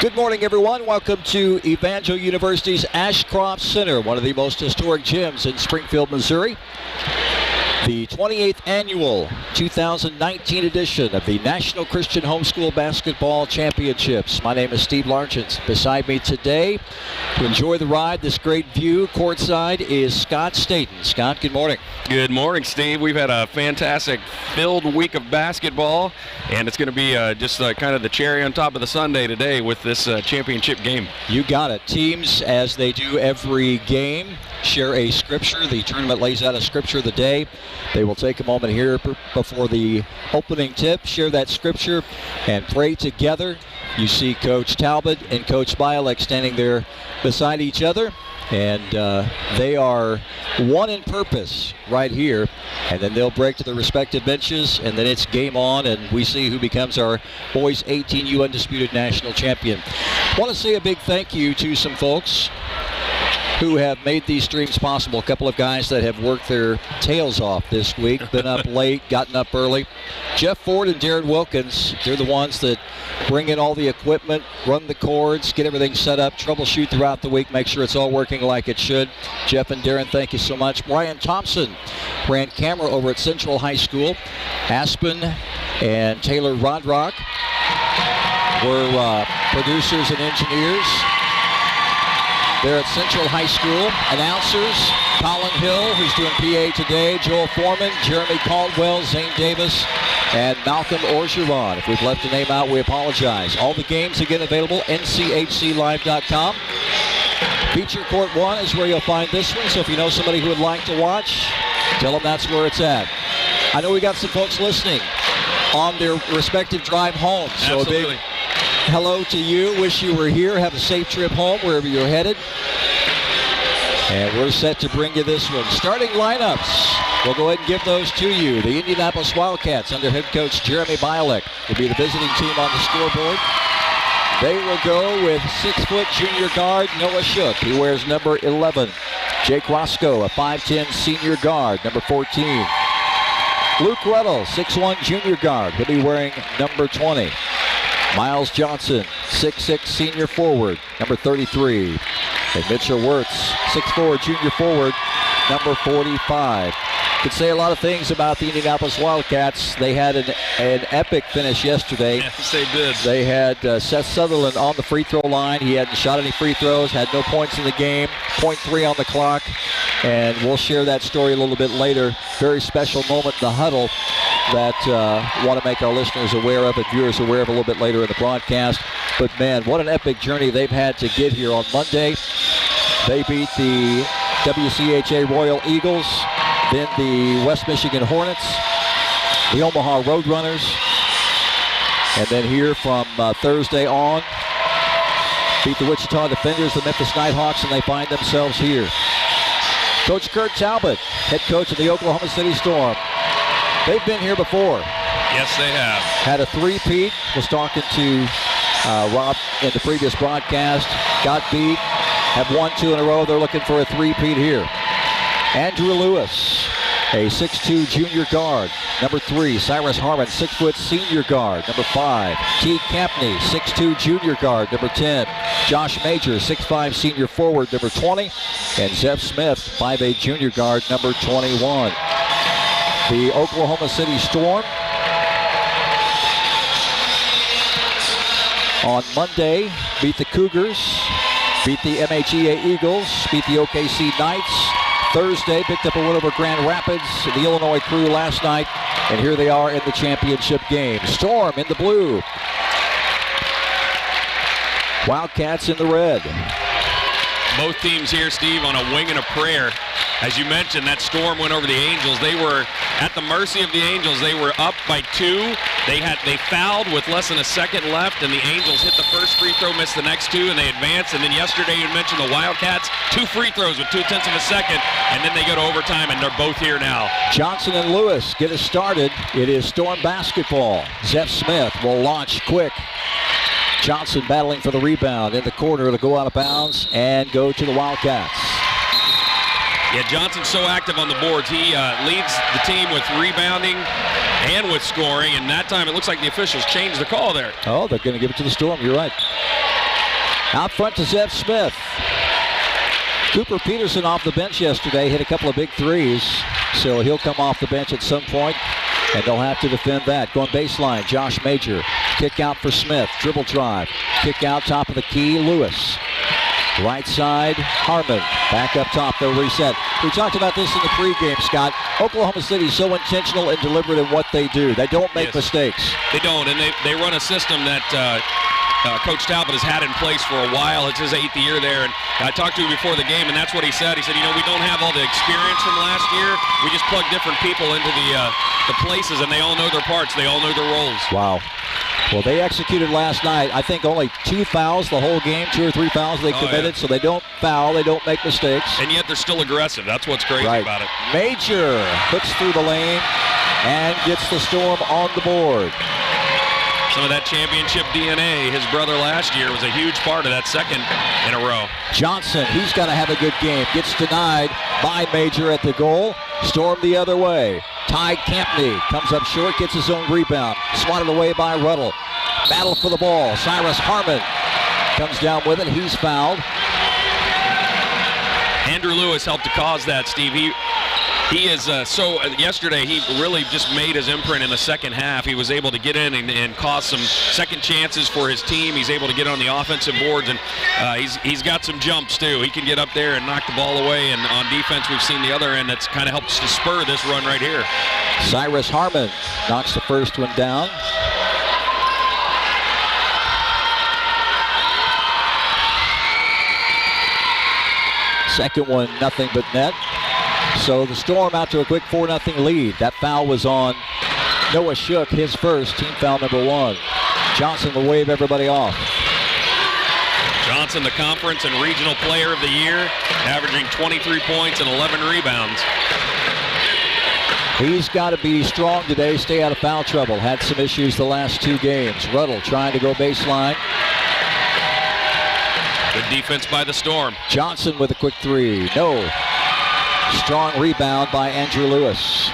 Good morning, everyone. Welcome to Evangel University's Ashcroft Center, one of the most historic gyms in Springfield, Missouri. The 28th annual 2019 edition of the National Christian Homeschool Basketball Championships. My name is Steve Largent. Beside me today to enjoy the ride, this great view courtside, is Scott Staten. Scott, good morning. Good morning, Steve. We've had a fantastic filled week of basketball, and it's going to be just kind of the cherry on top of the sundae today with this championship game. You got it. Teams, as they do every game, share a scripture. The tournament lays out a scripture of the day. They will take a moment here before the opening tip, share that scripture, and pray together. You see Coach Talbot and Coach Bialek standing there beside each other, and they are one in purpose right here. And then they'll break to their respective benches, and then it's game on, and we see who becomes our boys 18U Undisputed National Champion. I want to say a big thank you to some folks who have made these streams possible. A couple of guys that have worked their tails off this week, been up late, gotten up early. Jeff Ford and Darren Wilkins, they're the ones that bring in all the equipment, run the cords, get everything set up, troubleshoot throughout the week, make sure it's all working like it should. Jeff and Darren, thank you so much. Brian Thompson ran camera over at Central High School. Aspen and Taylor Rodrock were producers and engineers there at Central High School. Announcers, Colin Hill, who's doing PA today, Joel Foreman, Jeremy Caldwell, Zane Davis, and Malcolm Orgeron. If we've left a name out, we apologize. All the games again available, nchclive.com. Feature Court 1 is where you'll find this one, so if you know somebody who would like to watch, tell them that's where it's at. I know we got some folks listening on their respective drive home, so Absolutely. a big hello to you. Wish you were here. Have a safe trip home wherever you're headed. And we're set to bring you this one. Starting lineups, we'll go ahead and give those to you. The Indianapolis Wildcats under head coach Jeremy Bialek will be the visiting team on the scoreboard. They will go with 6-foot junior guard Noah Shook. He wears number 11. Jake Roscoe, a 5'10 senior guard, number 14. Luke Ruddle, 6'1 junior guard. He'll be wearing number 20. Miles Johnson, 6'6 senior forward, number 33. And Mitchell Wirtz, 6'4 junior forward, number 45. Could say a lot of things about the Indianapolis Wildcats. They had an epic finish yesterday. Yes, they did. They had Seth Sutherland on the free throw line. He hadn't shot any free throws, had no points in the game, .3 on the clock. And we'll share that story a little bit later. Very special moment in the huddle that want to make our listeners aware of and viewers aware of a little bit later in the broadcast. But man, what an epic journey they've had to get here on Monday. They beat the WCHA Royal Eagles, then the West Michigan Hornets, the Omaha Roadrunners, and then here from Thursday on, beat the Wichita Defenders, the Memphis Nighthawks, and they find themselves here. Coach Kurt Talbot, head coach of the Oklahoma City Storm. They've been here before. Yes, they have. Had a three-peat. Was talking to Rob in the previous broadcast. Got beat. Have won 2 in a row. They're looking for a three-peat here. Andrew Lewis, a 6'2 junior guard, number 3. Cyrus Harmon, 6-foot senior guard, number 5. T. Campney, 6'2 junior guard, number 10. Josh Major, 6'5 senior forward, number 20. And Zeff Smith, 5'8 junior guard, number 21. The Oklahoma City Storm on Monday beat the Cougars, beat the MHEA Eagles, beat the OKC Knights. Thursday picked up a win over Grand Rapids, the Illinois Crew last night, and here they are in the championship game. Storm in the blue. Wildcats in the red. Both teams here, Steve, on a wing and a prayer. As you mentioned, that Storm went over the Angels. They were at the mercy of the Angels. They were up by 2. They fouled with less than a second left, and the Angels hit the first free throw, missed the next 2, and they advanced. And then yesterday you mentioned the Wildcats, 2 free throws with 0.2 of a second, and then they go to overtime, and they're both here now. Johnson and Lewis get us started. It is Storm basketball. Zeff Smith will launch quick. Johnson battling for the rebound in the corner to go out of bounds and go to the Wildcats. Yeah, Johnson's so active on the boards. He leads the team with rebounding and with scoring, and that time it looks like the officials changed the call there. Oh, they're going to give it to the Storm. You're right. Out front to Zev Smith. Cooper Peterson off the bench yesterday, hit a couple of big threes, so he'll come off the bench at some point, and they'll have to defend that. Going baseline, Josh Major. Kick out for Smith, dribble drive. Kick out, top of the key, Lewis. Right side, Harmon. Back up top, they'll reset. We talked about this in the pregame, Scott. Oklahoma City is so intentional and deliberate in what they do. They don't make mistakes. They don't, and they run a system that Coach Talbot has had in place for a while. It's his 8th year there, and I talked to him before the game, and that's what he said. He said, you know, we don't have all the experience from last year. We just plug different people into the places, and they all know their parts. They all know their roles. Wow. Well, they executed last night. I think only 2 fouls the whole game, 2 or 3 fouls they committed, so they don't foul, they don't make mistakes. And yet they're still aggressive. That's what's crazy about it. Major hooks through the lane and gets the Storm on the board. Some of that championship DNA, his brother last year was a huge part of that second in a row. Johnson, he's got to have a good game. Gets denied by Major at the goal. Storm the other way. Ty Campney comes up short, gets his own rebound. Swatted away by Ruddle. Battle for the ball. Cyrus Harmon comes down with it. He's fouled. Andrew Lewis helped to cause that, Steve. He is yesterday he really just made his imprint in the second half. He was able to get in and cause some second chances for his team. He's able to get on the offensive boards, and he's got some jumps too. He can get up there and knock the ball away, and on defense we've seen the other end that's kind of helps to spur this run right here. Cyrus Harmon knocks the first one down. Second one, nothing but net. So the Storm out to a quick 4-0 lead. That foul was on Noah Shook, his first, team foul number 1. Johnson will wave everybody off. Johnson, the conference and regional player of the year, averaging 23 points and 11 rebounds. He's got to be strong today, stay out of foul trouble. Had some issues the last 2 games. Ruddle trying to go baseline. Good defense by the Storm. Johnson with a quick 3. No. Strong rebound by Andrew Lewis.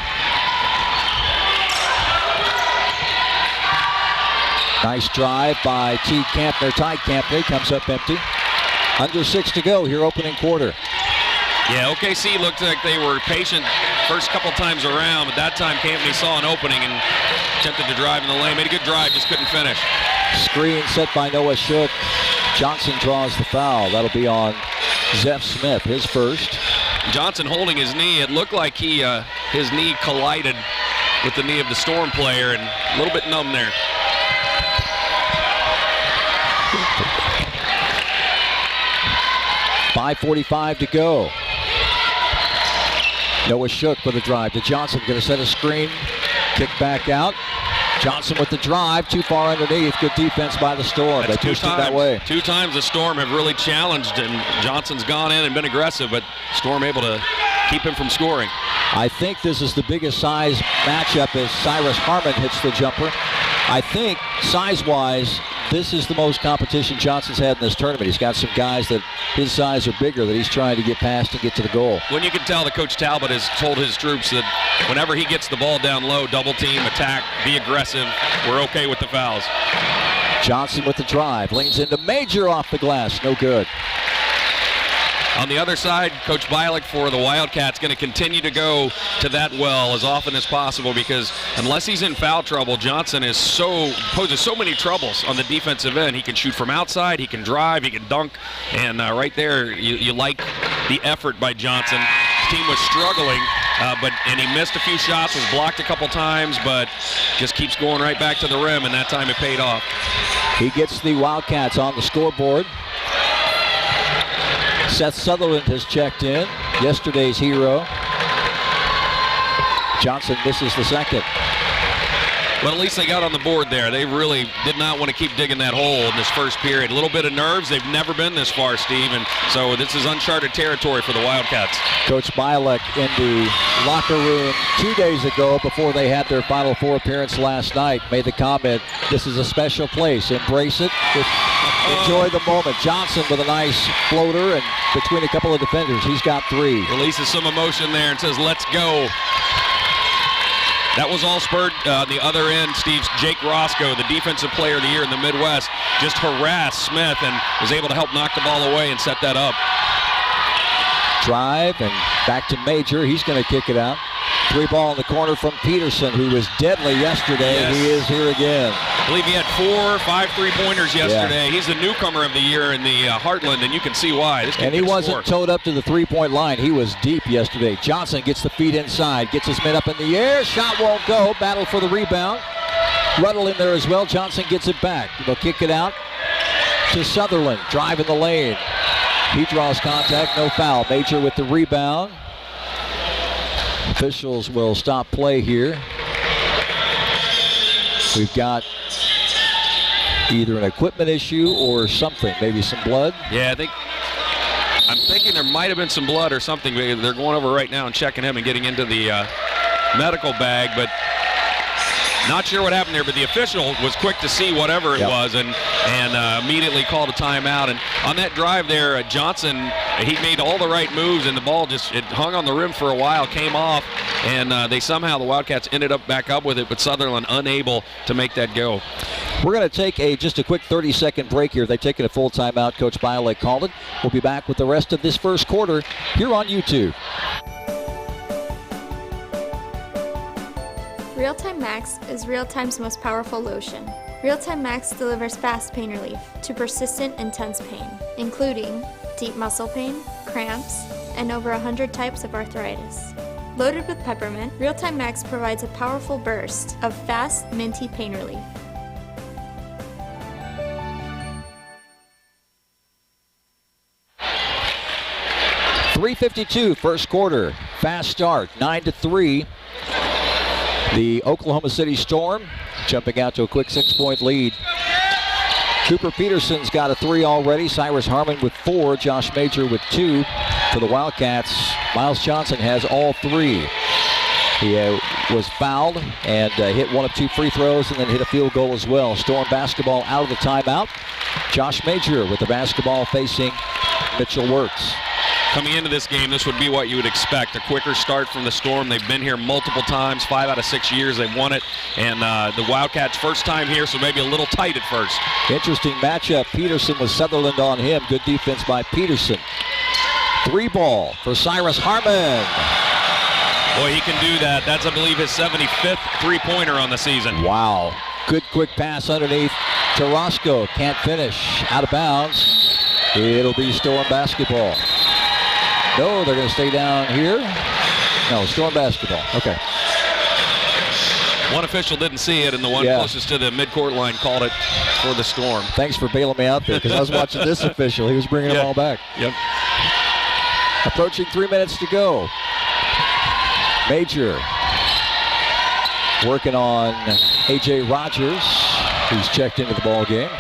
Nice drive by Ty Campney comes up empty. Under 6 to go here, opening quarter. Yeah, OKC looked like they were patient first couple times around, but that time Campney saw an opening and attempted to drive in the lane. Made a good drive, just couldn't finish. Screen set by Noah Shook. Johnson draws the foul. That'll be on Zev Smith, his first. Johnson holding his knee. It looked like his knee collided with the knee of the Storm player, and a little bit numb there. .5:45 to go. Noah Shook with a drive to Johnson. Going to set a screen. Kick back out. Johnson with the drive, too far underneath. Good defense by the Storm. That's they pushed it that way. 2 times the Storm have really challenged, and Johnson's gone in and been aggressive, but Storm able to keep him from scoring. I think this is the biggest size matchup as Cyrus Harmon hits the jumper. I think size-wise, this is the most competition Johnson's had in this tournament. He's got some guys that his size are bigger that he's trying to get past and get to the goal. When you can tell that Coach Talbot has told his troops that whenever he gets the ball down low, double team, attack, be aggressive, we're okay with the fouls. Johnson with the drive, leans into Major off the glass, no good. On the other side, Coach Bialik for the Wildcats going to continue to go to that well as often as possible, because unless he's in foul trouble, Johnson poses so many troubles on the defensive end. He can shoot from outside, he can drive, he can dunk, and right there you like the effort by Johnson. His team was struggling, and he missed a few shots, was blocked a couple times, but just keeps going right back to the rim, and that time it paid off. He gets the Wildcats on the scoreboard. Seth Sutherland has checked in, yesterday's hero. Johnson misses the second. But at least they got on the board there. They really did not want to keep digging that hole in this first period. A little bit of nerves. They've never been this far, Steve, and so this is uncharted territory for the Wildcats. Coach Bialik in the locker room 2 days ago before they had their Final Four appearance last night made the comment, this is a special place. Embrace it. Just enjoy the moment. Johnson with a nice floater, and between a couple of defenders, he's got 3. Releases some emotion there and says, let's go. That was all spurred on the other end. Steve's Jake Roscoe, the defensive player of the year in the Midwest, just harassed Smith and was able to help knock the ball away and set that up. Drive and back to Major. He's going to kick it out. 3 ball in the corner from Peterson, who was deadly yesterday. Yes. He is here again. I believe he had 4 or 5 3-pointers yesterday. Yeah. He's the newcomer of the year in the Heartland, and you can see why. This and he wasn't towed up to the 3-point line. He was deep yesterday. Johnson gets the feet inside, gets his men up in the air. Shot won't go. Battle for the rebound. Ruddle in there as well. Johnson gets it back. They'll kick it out to Sutherland. Drive in the lane. He draws contact. No foul. Major with the rebound. Officials will stop play here. We've got either an equipment issue or something, maybe some blood. Yeah, I'm thinking there might have been some blood or something. They're going over right now and checking him and getting into the medical bag, but not sure what happened there. But the official was quick to see whatever it was and immediately called a timeout. And on that drive there, Johnson, he made all the right moves, and the ball it hung on the rim for a while, came off, and the Wildcats ended up back up with it, but Sutherland unable to make that go. We're going to take just a quick 30-second break here. They've taken a full timeout. Coach Bialek called it. We'll be back with the rest of this first quarter here on YouTube. Real-Time Max is Real-Time's most powerful lotion. Real-Time Max delivers fast pain relief to persistent, intense pain, including deep muscle pain, cramps, and over 100 types of arthritis. Loaded with peppermint, Real-Time Max provides a powerful burst of fast, minty pain relief. .352 first quarter. Fast start, 9-3. The Oklahoma City Storm jumping out to a quick 6-point lead. Cooper Peterson's got a 3 already. Cyrus Harmon with 4. Josh Major with 2 for the Wildcats. Miles Johnson has all 3. He was fouled and hit 1 of 2 free throws and then hit a field goal as well. Storm basketball out of the timeout. Josh Major with the basketball facing Mitchell Wirtz. Coming into this game, this would be what you would expect. A quicker start from the Storm. They've been here multiple times. 5 out of 6 years they've won it. And the Wildcats first time here, so maybe a little tight at first. Interesting matchup. Peterson with Sutherland on him. Good defense by Peterson. 3 ball for Cyrus Harmon. Boy, he can do that. That's, I believe, his 75th 3-pointer on the season. Wow. Good quick pass underneath to Roscoe. Can't finish. Out of bounds. It'll be Storm basketball. No, they're going to stay down here. No, Storm basketball. Okay. One official didn't see it, and the one closest to the midcourt line called it for the Storm. Thanks for bailing me out there, because I was watching this official. He was bringing them all back. Yep. Approaching 3 minutes to go. Major working on A.J. Rogers, who's checked into the ball game.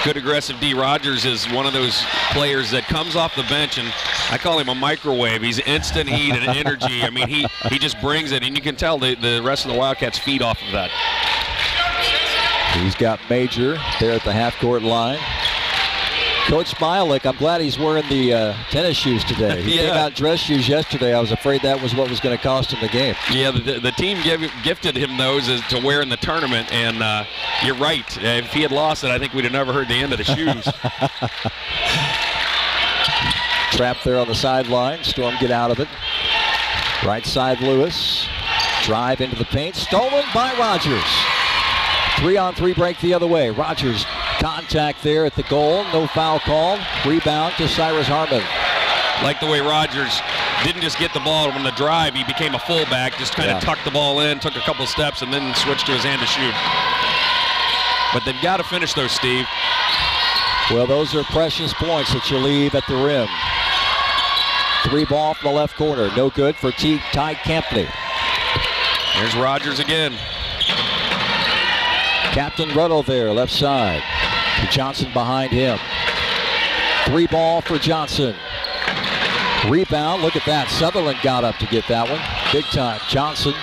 Good aggressive D. Rogers is one of those players that comes off the bench, and I call him a microwave. He's instant heat and energy. I mean, he just brings it, and you can tell the rest of the Wildcats feed off of that. He's got Major there at the half-court line. Coach Bialek, I'm glad he's wearing the tennis shoes today. He came out in dress shoes yesterday. I was afraid that was what was going to cost him the game. Yeah, the team gifted him those to wear in the tournament, and you're right. If he had lost it, I think we'd have never heard the end of the shoes. Trapped there on the sideline. Storm get out of it. Right side Lewis. Drive into the paint. Stolen by Rogers. 3-on-3 break the other way. Rogers contact there at the goal. No foul called. Rebound to Cyrus Harmon. Like the way Rogers didn't just get the ball on the drive. He became a fullback. Just kind of tucked the ball in, took a couple steps, and then switched to his hand to shoot. But they've got to finish those, Steve. Well, those are precious points that you leave at the rim. 3 ball from the left corner. No good for Ty Kempney. There's Rogers again. Captain Ruddle there, left side. Johnson behind him. 3 ball for Johnson. Rebound, look at that. Sutherland got up to get that one. Big time. Johnson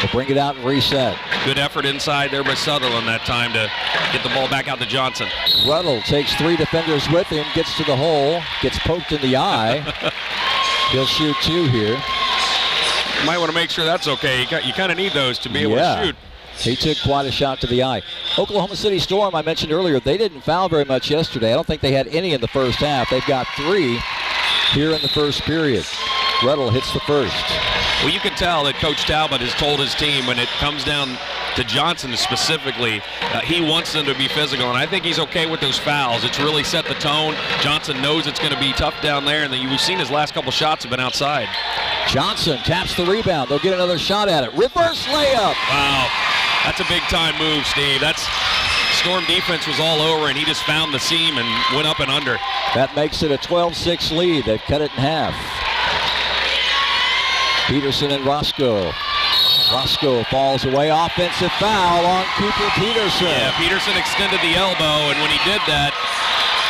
will bring it out and reset. Good effort inside there by Sutherland that time to get the ball back out to Johnson. Ruddle takes 3 defenders with him, gets to the hole, gets poked in the eye. He'll shoot 2 here. Might want to make sure that's okay. You kind of need those to be able to shoot. He took quite a shot to the eye. Oklahoma City Storm, I mentioned earlier, they didn't foul very much yesterday. I don't think they had any in the first half. They've got 3 here in the first period. Ruddle hits the first. Well, you can tell that Coach Talbot has told his team when it comes down to Johnson specifically, he wants them to be physical, and I think he's okay with those fouls. It's really set the tone. Johnson knows it's going to be tough down there, and you've seen his last couple shots have been outside. Johnson taps the rebound. They'll get another shot at it. Reverse layup. Wow. That's a big-time move, Steve. Storm defense was all over, and he just found the seam and went up and under. That makes it a 12-6 lead. They've cut it in half. Peterson and Roscoe. Roscoe falls away. Offensive foul on Cooper Peterson. Yeah, Peterson extended the elbow, and when he did that,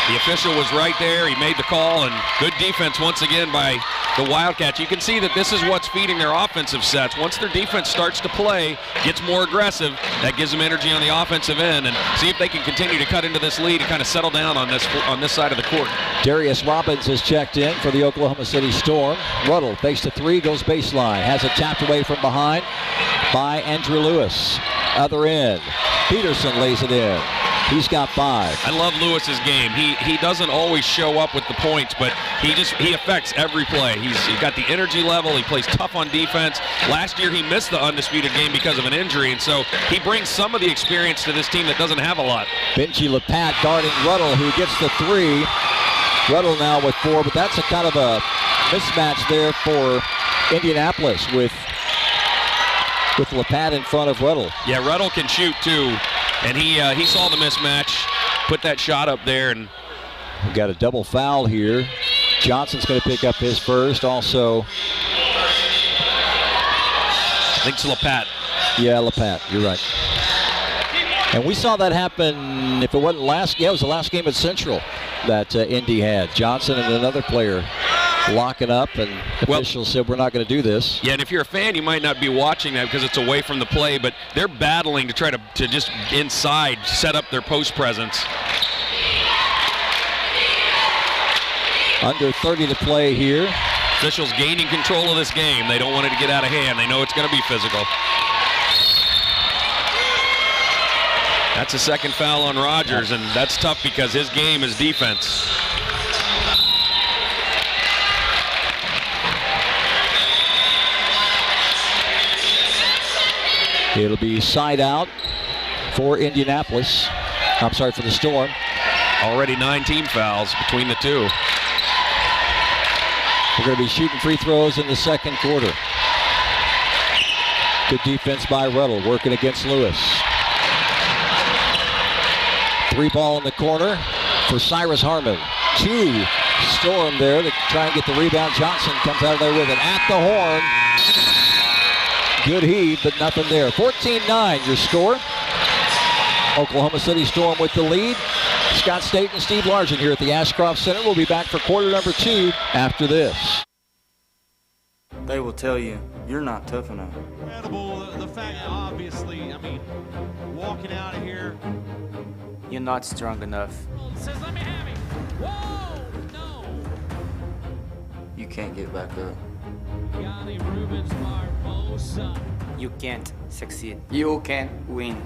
the official was right there. He made the call, and good defense once again by the Wildcats. You can see that this is what's feeding their offensive sets. Once their defense starts to play, gets more aggressive, that gives them energy on the offensive end, and see if they can continue to cut into this lead and kind of settle down on this side of the court. Darius Robbins has checked in for the Oklahoma City Storm. Ruddle fakes the 3, goes baseline, has it tapped away from behind by Andrew Lewis. Other end, Peterson lays it in. He's got 5. I love Lewis's game. He doesn't always show up with the points, but he affects every play. He's got the energy level. He plays tough on defense. Last year he missed the Undisputed game because of an injury, and so he brings some of the experience to this team that doesn't have a lot. Benji LaPat guarding Ruddle, who gets the 3. Ruddle now with 4, but that's a kind of a mismatch there for Indianapolis with LaPat in front of Ruddle. Yeah, Ruddle can shoot too. And he saw the mismatch, put that shot up there, and we've got a double foul here. Johnson's going to pick up his first. Also, I think it's LaPat. Yeah, LaPat. You're right. And we saw that happen. If it wasn't it was the last game at Central that Indy had. Johnson and another player locking up, and officials said we're not going to do this. Yeah, and if you're a fan, you might not be watching that because it's away from the play, but they're battling to try to just inside set up their post presence. Under 30 to play here. Officials gaining control of this game. They don't want it to get out of hand. They know it's going to be physical. That's a second foul on Rogers, and that's tough because his game is defense. It'll be side out for Indianapolis. I'm sorry, for the Storm. Already 9 team fouls between the two. We're going to be shooting free throws in the second quarter. Good defense by Ruddle, working against Lewis. 3 ball in the corner for Cyrus Harmon. 2 Storm there to try and get the rebound. Johnson comes out of there with it at the horn. Good heave, but nothing there. 14-9 your score. Oklahoma City Storm with the lead. Scott State and Steve Largent here at the Ashcroft Center. We'll be back for quarter number 2 after this. They will tell you, you're not tough enough. Incredible, the fact, obviously, I mean, walking out of here. You're not strong enough. Says, let me have it. Whoa, no. You can't get back up. Yanni Rubens Barbosa. You can't succeed. You can't win.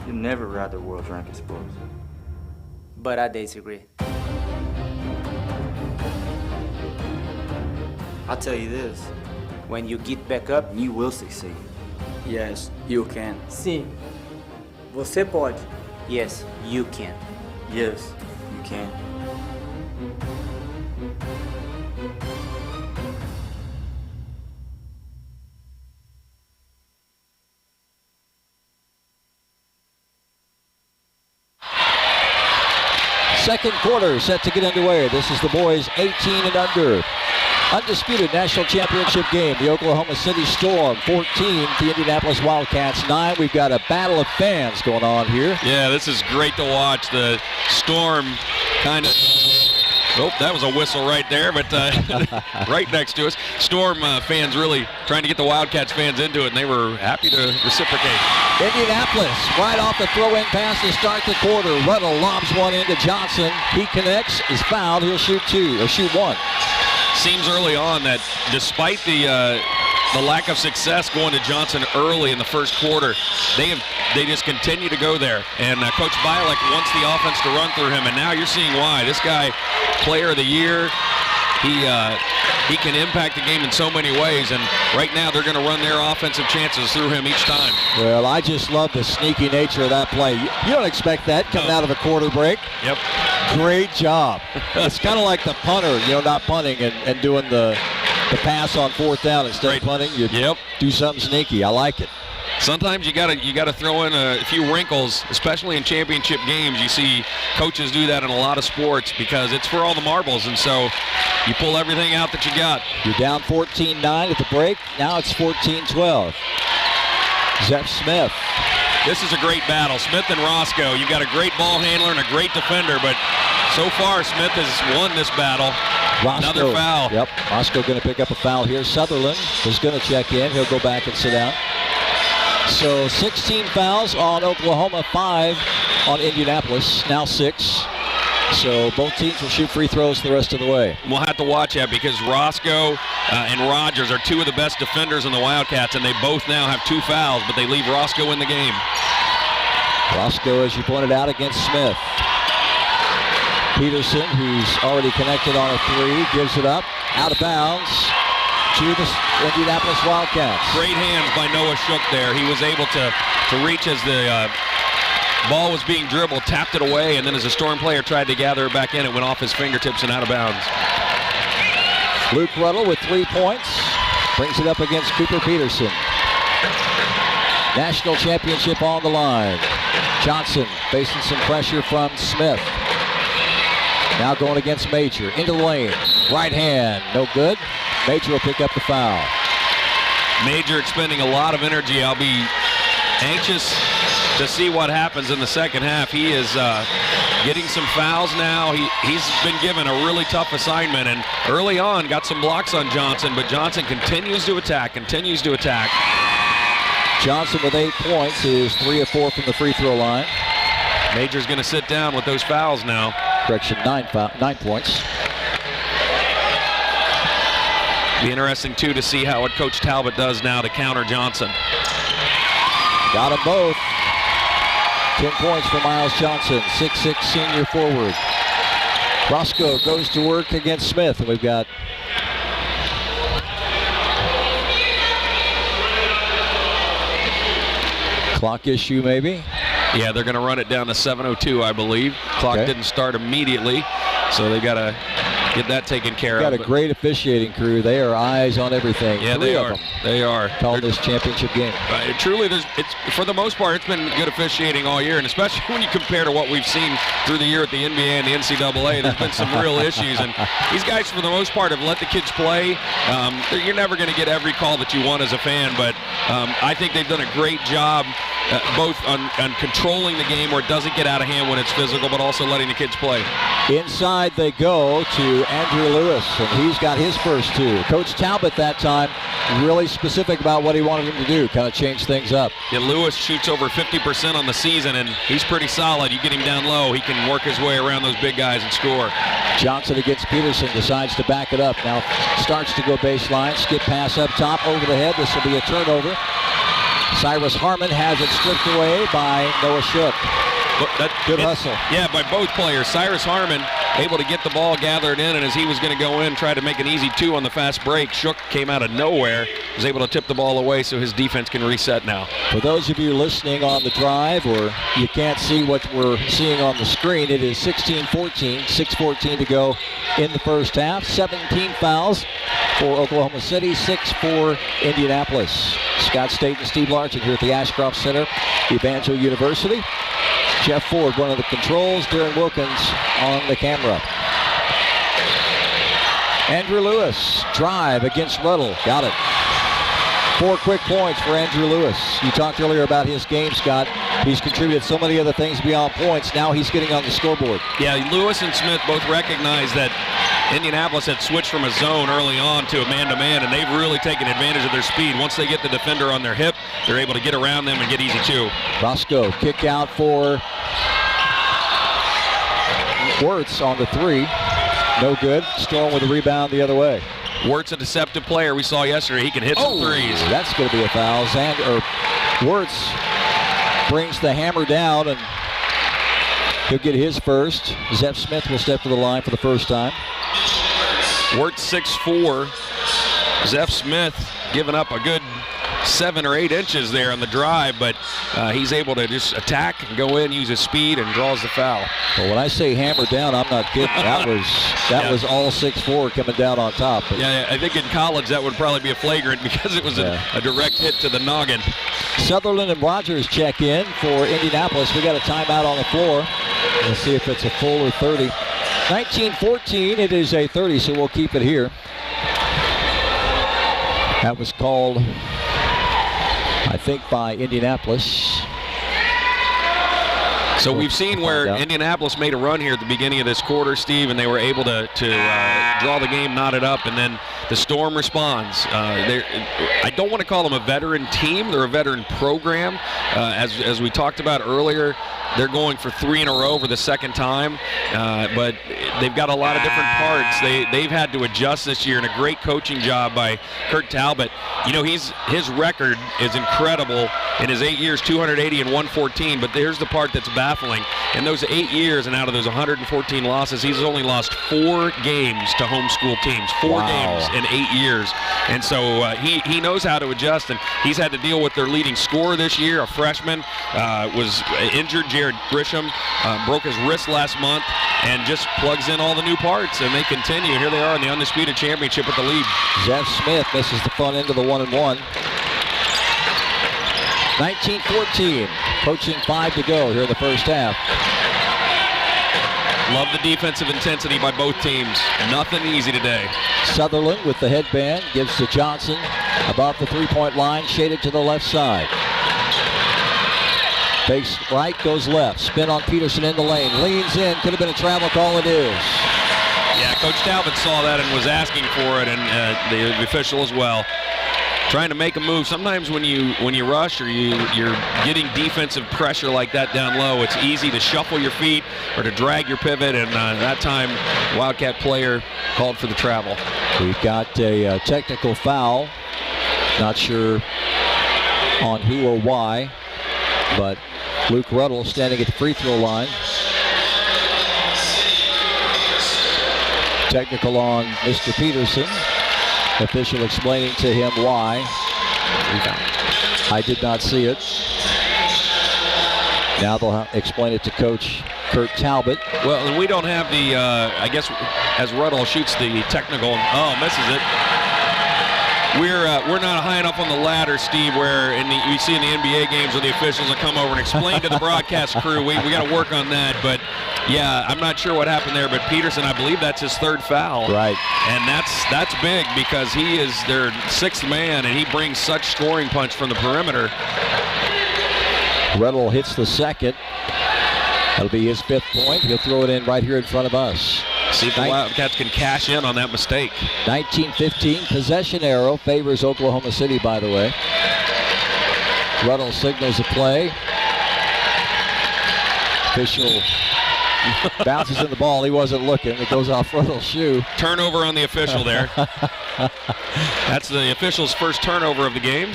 You never ride the world's ranked sports. But I disagree. I'll tell you this. When you get back up, you will succeed. Yes, you can. Sim. Você pode. Yes, you can. Yes, you can. Second quarter set to get underway. This is the boys 18 and under. Undisputed national championship game. The Oklahoma City Storm 14, the Indianapolis Wildcats 9. We've got a battle of fans going on here. Yeah, this is great to watch. The Storm kind of... Oh, that was a whistle right there, but right next to us. Storm fans really trying to get the Wildcats fans into it, and they were happy to reciprocate. Indianapolis right off the throw-in pass to start the quarter. Ruddle lobs one into Johnson. He connects, is fouled. He'll shoot 2, or shoot 1. seems early on that despite the lack of success going to Johnson early in the first quarter, they just continue to go there. And Coach Bialek wants the offense to run through him, and now you're seeing why. This guy, player of the year, he can impact the game in so many ways, and right now they're going to run their offensive chances through him each time. Well, I just love the sneaky nature of that play. You don't expect that coming out of a quarter break. Yep. Great job. It's kind of like the punter, not punting and doing the pass on fourth down instead of punting. You do something sneaky. I like it. Sometimes you gotta throw in a few wrinkles, especially in championship games. You see coaches do that in a lot of sports because it's for all the marbles, and so you pull everything out that you got. You're down 14-9 at the break. Now it's 14-12. Zeph Smith. This is a great battle. Smith and Roscoe. You've got a great ball handler and a great defender, but so far Smith has won this battle. Roscoe, another foul. Yep, Roscoe going to pick up a foul here. Sutherland is going to check in. He'll go back and sit down. So 16 fouls on Oklahoma, 5 on Indianapolis, now 6. So both teams will shoot free throws the rest of the way. We'll have to watch that because Roscoe and Rogers are two of the best defenders in the Wildcats, and they both now have 2 fouls, but they leave Roscoe in the game. Roscoe, as you pointed out, against Smith. Peterson, who's already connected on a 3, gives it up, out of bounds to the Indianapolis Wildcats. Great hands by Noah Shook there. He was able to reach as the ball was being dribbled, tapped it away, and then as a Storm player tried to gather it back in, it went off his fingertips and out of bounds. Luke Ruddle with 3 points, brings it up against Cooper Peterson. National championship on the line. Johnson facing some pressure from Smith. Now going against Major, into the lane. Right hand, no good. Major will pick up the foul. Major expending a lot of energy. I'll be anxious to see what happens in the second half. He is getting some fouls now. He's been given a really tough assignment, and early on got some blocks on Johnson, but Johnson continues to attack. Johnson with 8 points is 3 of 4 from the free throw line. Major's going to sit down with those fouls now. Correction, 9 points. Be interesting, too, to see how what Coach Talbot does now to counter Johnson. Got them both. 10 points for Miles Johnson, 6'6" senior forward. Roscoe goes to work against Smith, and we've got clock issue maybe. Yeah, they're going to run it down to 7:02, I believe. Clock didn't start immediately, so they got to get that taken care of. Got a great officiating crew. They are eyes on everything. Yeah, they are. They are calling this championship game. Truly, it's for the most part, it's been good officiating all year, and especially when you compare to what we've seen through the year at the NBA and the NCAA. There's been some real issues, and these guys, for the most part, have let the kids play. You're never going to get every call that you want as a fan, but I think they've done a great job. Both on controlling the game where it doesn't get out of hand when it's physical, but also letting the kids play. Inside they go to Andrew Lewis, and he's got his first 2. Coach Talbot that time really specific about what he wanted him to do, kind of change things up. Yeah, Lewis shoots over 50% on the season, and he's pretty solid. You get him down low, he can work his way around those big guys and score. Johnson against Peterson decides to back it up. Now starts to go baseline, skip pass up top, over the head. This will be a turnover. Cyrus Harmon has it stripped away by Noah Shook. Good hustle. Yeah, by both players. Cyrus Harmon able to get the ball gathered in, and as he was going to go in, try to make an easy 2 on the fast break, Shook came out of nowhere, was able to tip the ball away so his defense can reset now. For those of you listening on the drive, or you can't see what we're seeing on the screen, it is 16-14, 6:14 to go in the first half. 17 fouls for Oklahoma City, 6 for Indianapolis. Scott State and Steve Larchin here at the Ashcroft Center, Evangel University. Jeff Ford, one of the controls. Darren Wilkins on the camera. Andrew Lewis, drive against Ruddle. Got it. 4 quick points for Andrew Lewis. You talked earlier about his game, Scott. He's contributed so many other things beyond points. Now he's getting on the scoreboard. Yeah, Lewis and Smith both recognize that Indianapolis had switched from a zone early on to a man-to-man, and they've really taken advantage of their speed. Once they get the defender on their hip, they're able to get around them and get easy 2. Roscoe, kick out for Wirtz on the 3. No good. Storm with a rebound the other way. Wirt's a deceptive player. We saw yesterday. He can hit some threes. That's going to be a foul. Wirtz brings the hammer down, and he'll get his first. Zeph Smith will step to the line for the first time. Wirtz 6'4". Zeph Smith giving up a good 7 or 8 inches there on the drive, but he's able to just attack and go in, use his speed, and draws the foul. Well, when I say hammer down, I'm not kidding. That was all 6'4" coming down on top. But yeah, I think in college that would probably be a flagrant because it was a direct hit to the noggin. Sutherland and Rogers check in for Indianapolis. We got a timeout on the floor. We'll see if it's a full or 30. 19-14, it is a 30, so we'll keep it here. That was called, I think, by Indianapolis. So we've seen where Indianapolis made a run here at the beginning of this quarter, Steve, and they were able to draw the game, knot it up, and then the Storm responds. I don't want to call them a veteran team. They're a veteran program. As we talked about earlier, they're going for 3 in a row for the second time, but they've got a lot of different parts. They've had to adjust this year, and a great coaching job by Kurt Talbot. You know, his record is incredible. In his 8 years, 280 and 114, but here's the part that's baffling. In those 8 years and out of those 114 losses, he's only lost 4 games to homeschool teams. 4 games in 8 years. And so he knows how to adjust, and he's had to deal with their leading scorer this year, a freshman, was injured. Jared Grisham broke his wrist last month and just plugs in all the new parts, and they continue. Here they are in the Undisputed Championship with the lead. Zeph Smith misses the front end of the 1-and-1. 19-14, approaching 5 to go here in the first half. Love the defensive intensity by both teams. Nothing easy today. Sutherland with the headband gives to Johnson above the three-point line, shaded to the left side. Fakes right, goes left. Spin on Peterson in the lane. Leans in. Could have been a travel call. It is. Yeah, Coach Talbot saw that and was asking for it, and the official as well. Trying to make a move. Sometimes when you rush or you're getting defensive pressure like that down low, it's easy to shuffle your feet or to drag your pivot, and that time Wildcat player called for the travel. We've got a technical foul. Not sure on who or why, but Luke Ruddle standing at the free throw line. Technical on Mr. Peterson. Official explaining to him why. I did not see it. Now they'll explain it to Coach Kurt Talbot. Well, and we don't have the, I guess, as Ruddle shoots the technical, misses it. We're not high enough on the ladder, Steve, where we see in the NBA games where the officials will come over and explain to the broadcast crew. We got to work on that, but yeah, I'm not sure what happened there, but Peterson, I believe that's his 3rd foul. Right. And that's big because he is their 6th man, and he brings such scoring punch from the perimeter. Ruddle hits the 2nd. That'll be his 5th point. He'll throw it in right here in front of us. See if the Wildcats can cash in on that mistake. 19-15, possession arrow favors Oklahoma City, by the way. Ruddle signals a play. Official bounces in the ball. He wasn't looking. It goes off Ruddle's shoe. Turnover on the official there. That's the official's first turnover of the game.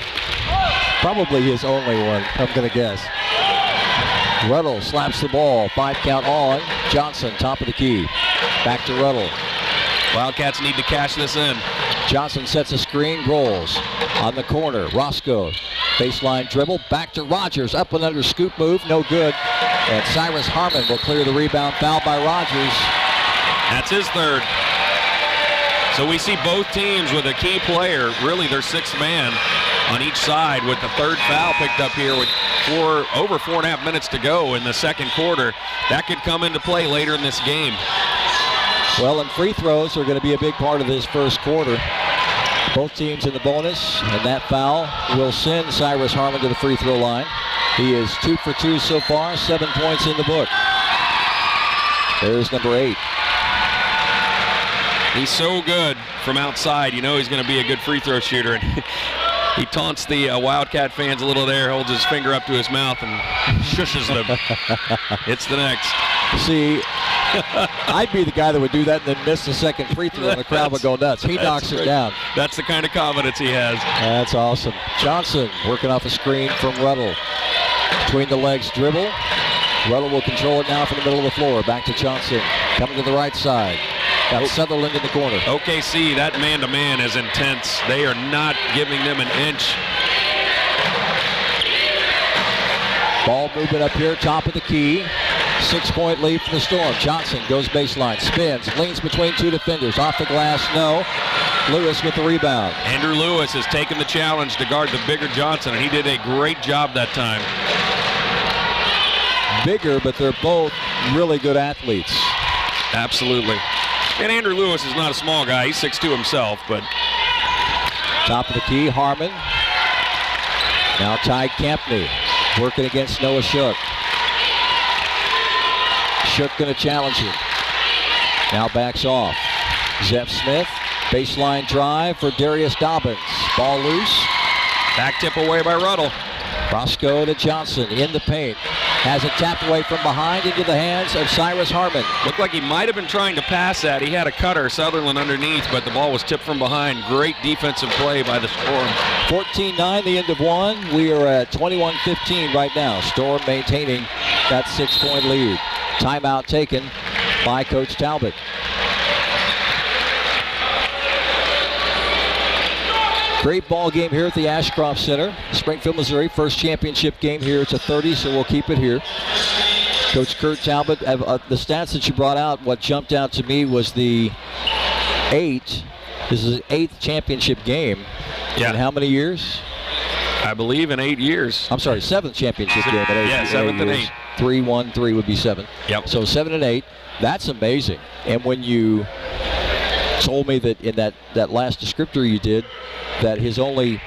Probably his only one, I'm going to guess. Ruddle slaps the ball. 5 count on. Johnson, top of the key. Back to Ruddle. Wildcats need to cash this in. Johnson sets a screen, rolls on the corner. Roscoe, baseline dribble, back to Rogers. Up and under scoop move, no good. And Cyrus Harmon will clear the rebound, foul by Rogers. That's his 3rd. So we see both teams with a key player, really their 6th man on each side, with the 3rd foul picked up here with over 4.5 minutes to go in the second quarter. That could come into play later in this game. Well, and free throws are going to be a big part of this first quarter. Both teams in the bonus, and that foul will send Cyrus Harmon to the free throw line. He is 2 for 2 so far, 7 points in the book. There's number 8. He's so good from outside. You know he's going to be a good free throw shooter. And he taunts the Wildcat fans a little there, holds his finger up to his mouth and shushes them. It's the next. See, I'd be the guy that would do that and then miss the second free throw and the crowd would go nuts. He knocks it down. That's the kind of confidence he has. That's awesome. Johnson working off a screen from Ruddle. Between the legs dribble. Ruddle will control it now from the middle of the floor. Back to Johnson. Coming to the right side. Got Sutherland in the corner. OKC, that man-to-man is intense. They are not giving them an inch. Ball movement up here, top of the key. 6-point lead for the Storm. Johnson goes baseline, spins, leans between two defenders. Off the glass, no. Lewis with the rebound. Andrew Lewis has taken the challenge to guard the bigger Johnson, and he did a great job that time. Bigger, but they're both really good athletes. Absolutely. And Andrew Lewis is not a small guy. He's 6'2" himself, but... Top of the key, Harmon. Now Ty Kempney working against Noah Shook. Shook going to challenge him. Now backs off. Zepp Smith, baseline drive for Darius Dobbins. Ball loose. Back tip away by Ruddle. Roscoe to Johnson in the paint. Has it tapped away from behind into the hands of Cyrus Harmon. Looked like he might have been trying to pass that. He had a cutter, Sutherland underneath, but the ball was tipped from behind. Great defensive play by the Storm. 14-9, the end of one. We are at 21-15 right now. Storm maintaining that 6-point lead. Timeout taken by Coach Talbot. Great ball game here at the Ashcroft Center. Springfield, Missouri, first championship game here. It's a 30, so we'll keep it here. Coach Kurt Talbot, the stats that you brought out, what jumped out to me was the 8. This is the 8th championship game. Yeah. In how many years? I believe in 8 years. I'm sorry, 7th championship game in 8 Yeah, 7th and 8. 3, 1, 3 would be 7. Yep. So 7 and 8. That's amazing. And when you told me that in that last descriptor you did, that his only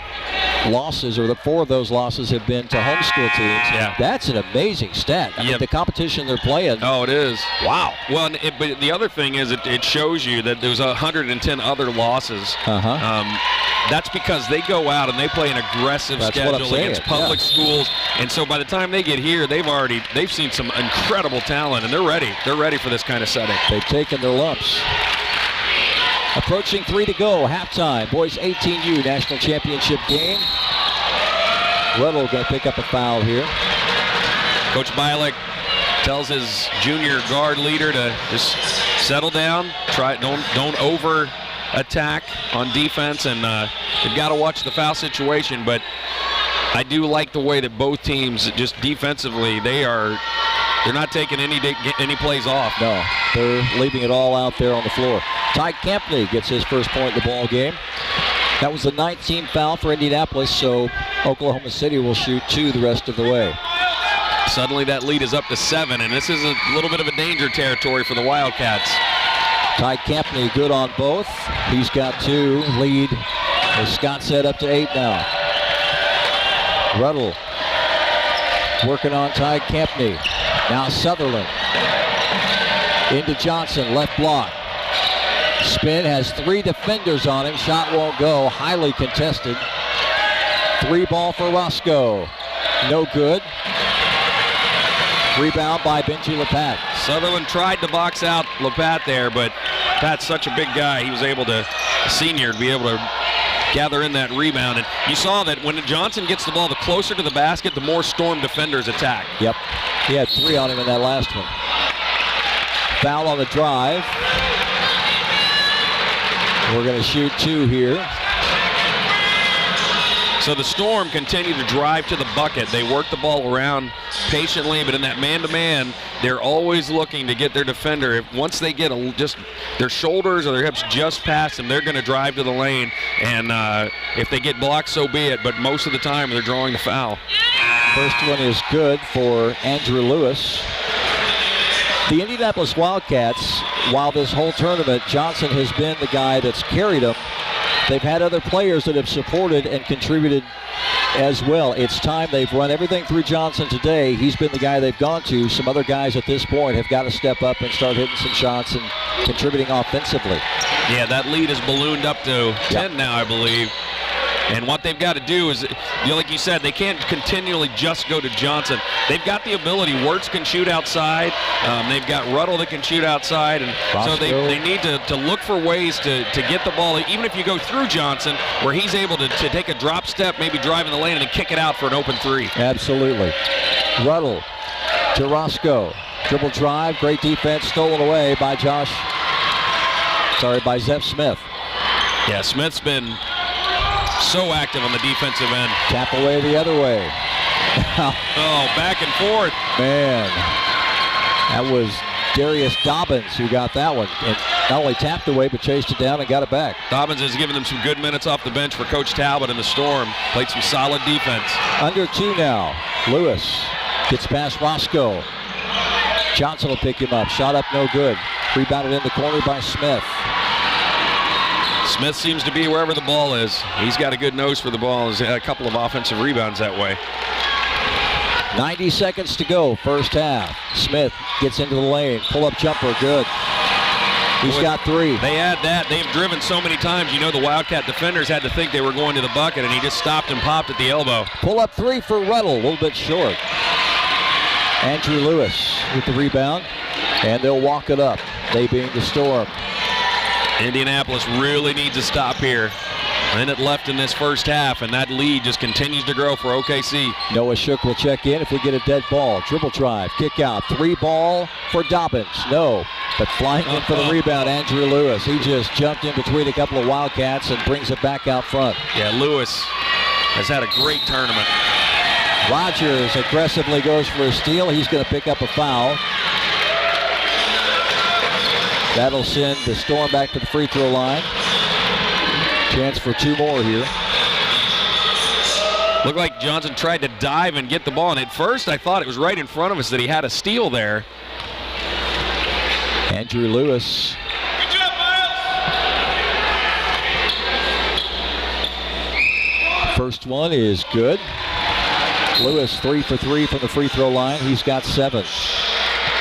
losses, or the 4 of those losses, have been to homeschool teams. Yeah. That's an amazing stat. I mean, the competition they're playing. Oh, it is. Wow. Well, but the other thing is it shows you that there's 110 other losses. That's because they go out and they play an aggressive schedule against public schools, and so by the time they get here, they've seen some incredible talent, and they're ready. They're ready for this kind of setting. They've taken their lumps. Approaching 3 to go, halftime. Boys 18U national championship game. Ruddle going to pick up a foul here. Coach Bialik tells his junior guard leader to just settle down. Don't over attack on defense, and they've got to watch the foul situation. But I do like the way that both teams, just defensively, they're not taking any plays off. No, they're leaving it all out there on the floor. Ty Kempney gets his first point in the ball game. That was the 19th foul for Indianapolis, so Oklahoma City will shoot 2 the rest of the way. Suddenly that lead is up to 7, and this is a little bit of a danger territory for the Wildcats. Ty Kempney good on both. He's got 2. Lead, as Scott said, up to 8 now. Ruddle working on Ty Kempney. Now Sutherland into Johnson, left block. Spin has 3 defenders on him. Shot won't go. Highly contested. 3 ball for Roscoe. No good. Rebound by Benji Lepat. Sutherland tried to box out Lepat there, but Pat's such a big guy. He was able to, senior, to be able to gather in that rebound. And you saw that when Johnson gets the ball, the closer to the basket, the more Storm defenders attack. Yep. He had 3 on him in that last one. Foul on the drive. We're going to shoot 2 here. So the Storm continue to drive to the bucket. They work the ball around patiently, but in that man-to-man, they're always looking to get their defender. Once they get just their shoulders or their hips just past them, they're going to drive to the lane. And if they get blocked, so be it. But most of the time, they're drawing the foul. First one is good for Andrew Lewis. The Indianapolis Wildcats, while this whole tournament, Johnson has been the guy that's carried them. They've had other players that have supported and contributed as well. It's time. They've run everything through Johnson today. He's been the guy they've gone to. Some other guys at this point have got to step up and start hitting some shots and contributing offensively. Yeah, that lead is ballooned up to 10 now, I believe. And what they've got to do is, like you said, they can't continually just go to Johnson. They've got the ability. Wirtz can shoot outside. They've got Ruddle that can shoot outside. And so they need to look for ways to get the ball, even if you go through Johnson, where he's able to take a drop step, maybe drive in the lane, and then kick it out for an open three. Absolutely. Ruddle to Roscoe. Dribble drive, great defense, stolen away by by Zeph Smith. Yeah, Smith's been so active on the defensive end. Tap away the other way. Oh, back and forth. Man, that was Darius Dobbins who got that one. And not only tapped away, but chased it down and got it back. Dobbins has given them some good minutes off the bench for Coach Talbot in the Storm. Played some solid defense. Under 2 now. Lewis gets past Roscoe. Johnson will pick him up. Shot up, no good. Rebounded in the corner by Smith. Smith seems to be wherever the ball is. He's got a good nose for the ball. He's had a couple of offensive rebounds that way. 90 seconds to go, first half. Smith gets into the lane. Pull-up jumper, good. He's got 3. They had that. They've driven so many times. You know, the Wildcat defenders had to think they were going to the bucket, and he just stopped and popped at the elbow. Pull-up 3 for Ruddle, a little bit short. Andrew Lewis with the rebound, and they'll walk it up, they being the Storm. Indianapolis really needs a stop here. A minute left in this first half, and that lead just continues to grow for OKC. Noah Shook will check in if we get a dead ball. Dribble drive, kick out, 3 ball for Dobbins. No, but flying in for the rebound, Andrew Lewis. He just jumped in between a couple of Wildcats and brings it back out front. Yeah, Lewis has had a great tournament. Rogers aggressively goes for a steal. He's going to pick up a foul. That'll send the Storm back to the free throw line. Chance for 2 more here. Looked like Johnson tried to dive and get the ball, and at first I thought it was right in front of us that he had a steal there. Andrew Lewis. Good job, Miles. First one is good. Lewis 3 for 3 from the free throw line. He's got 7.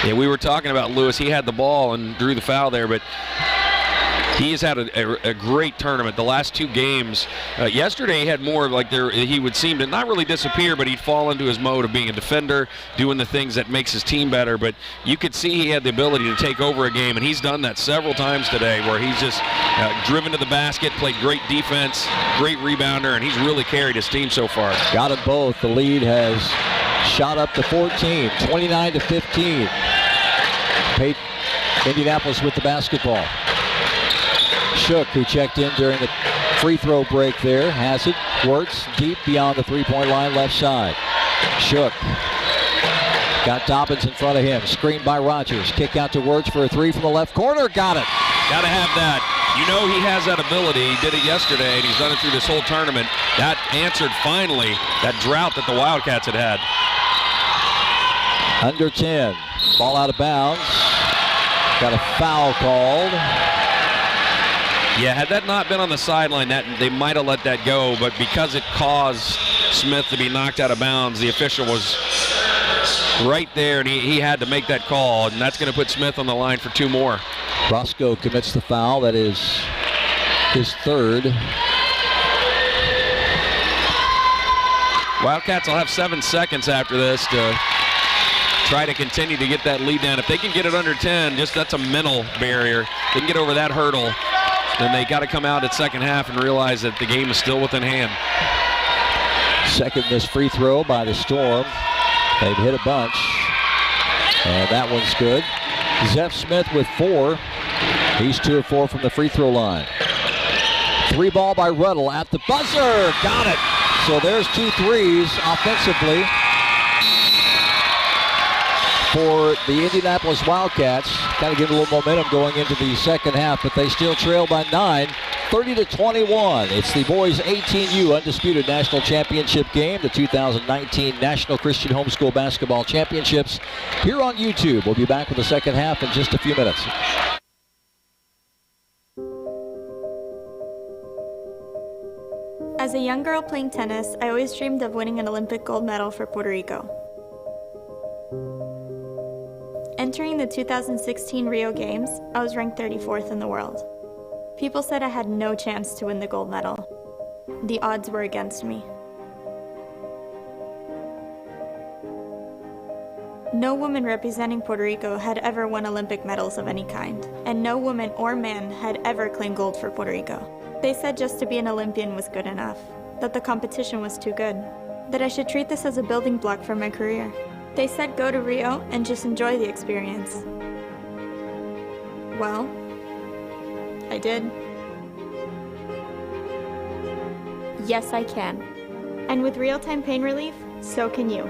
Yeah, we were talking about Lewis. He had the ball and drew the foul there, but he has had a great tournament. The last 2 games, yesterday he had more like he would seem to not really disappear, but he'd fall into his mode of being a defender, doing the things that makes his team better. But you could see he had the ability to take over a game, and he's done that several times today, where he's just driven to the basket, played great defense, great rebounder, and he's really carried his team so far. Got them both. The lead has shot up to 14, 29-15. Indianapolis with the basketball. Shook, who checked in during the free throw break there, has it. Wirtz deep beyond the three-point line, left side. Shook got Dobbins in front of him. Screened by Rogers. Kick out to Wirtz for a 3 from the left corner. Got it. Got to have that. You know he has that ability. He did it yesterday, and he's done it through this whole tournament. That answered finally that drought that the Wildcats had had. Under 10. Ball out of bounds. Got a foul called. Yeah, had that not been on the sideline, they might have let that go, but because it caused Smith to be knocked out of bounds, the official was right there, and he had to make that call, and that's going to put Smith on the line for 2 more. Roscoe commits the foul. That is his 3rd. Wildcats will have 7 seconds after this to try to continue to get that lead down. If they can get it under 10, that's a mental barrier. They can get over that hurdle. Then they got to come out at second half and realize that the game is still within hand. Second missed free throw by the Storm. They've hit a bunch. And that one's good. Zeph Smith with 4. He's 2 of 4 from the free throw line. 3 ball by Ruddle at the buzzer. Got it. So there's 2 threes offensively for the Indianapolis Wildcats. Kind of getting a little momentum going into the second half, but they still trail by 9, 30-21. It's the boys 18U Undisputed National Championship game, the 2019 National Christian Homeschool Basketball Championships here on YouTube. We'll be back with the second half in just a few minutes. As a young girl playing tennis, I always dreamed of winning an Olympic gold medal for Puerto Rico. Entering the 2016 Rio Games, I was ranked 34th in the world. People said I had no chance to win the gold medal. The odds were against me. No woman representing Puerto Rico had ever won Olympic medals of any kind, and no woman or man had ever claimed gold for Puerto Rico. They said just to be an Olympian was good enough, that the competition was too good, that I should treat this as a building block for my career. They said go to Rio and just enjoy the experience. Well, I did. Yes, I can. And with real-time pain relief, so can you.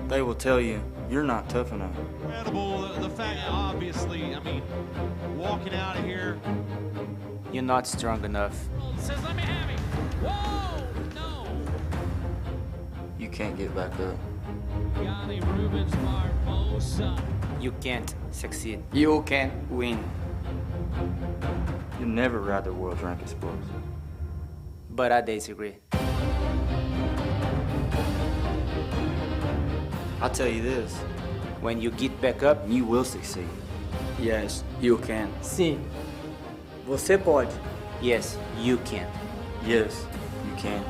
They will tell you, you're not tough enough. Incredible, the fact, obviously, I mean, walking out of here. You're not strong enough. Says, let me have it. Whoa, no. You can't get back up. Yanni Rubens Barbosa. You can't succeed. You can't win. You never ride the world's ranked sports. But I disagree. I'll tell you this, when you get back up, you will succeed. Yes, you can. Sim, você pode. Yes, you can. Yes, you can.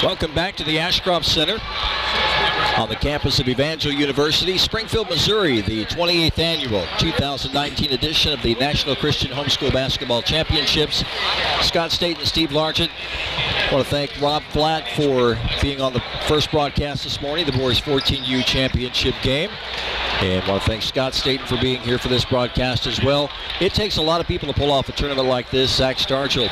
Welcome back to the Ashcroft Center on the campus of Evangel University, Springfield, Missouri, the 28th annual 2019 edition of the National Christian Homeschool Basketball Championships. Scott State and Steve Largent. I want to thank Rob Flatt for being on the first broadcast this morning, the boys 14U championship game. And I want to thank Scott Staten for being here for this broadcast as well. It takes a lot of people to pull off a tournament like this. Zach Stargell,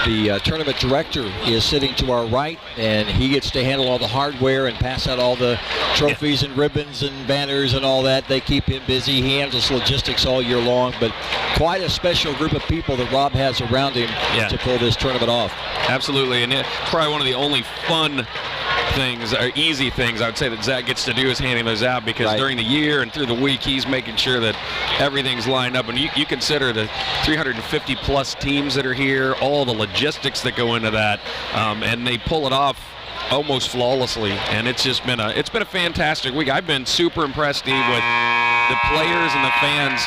the tournament director, is sitting to our right, and he gets to handle all the hardware and pass out all the trophies and ribbons and banners and all that. They keep him busy. He handles logistics all year long, but quite a special group of people that Rob has around him to pull this tournament off. Absolutely, and it's probably one of the only fun things, or easy things, I would say, that Zach gets to do is handing those out, because during the year and through the week, he's making sure that everything's lined up. And you consider the 350 plus teams that are here, all the logistics that go into that, and they pull it off almost flawlessly, and it's just been a fantastic week. I've been super impressed, Steve, with the players and the fans.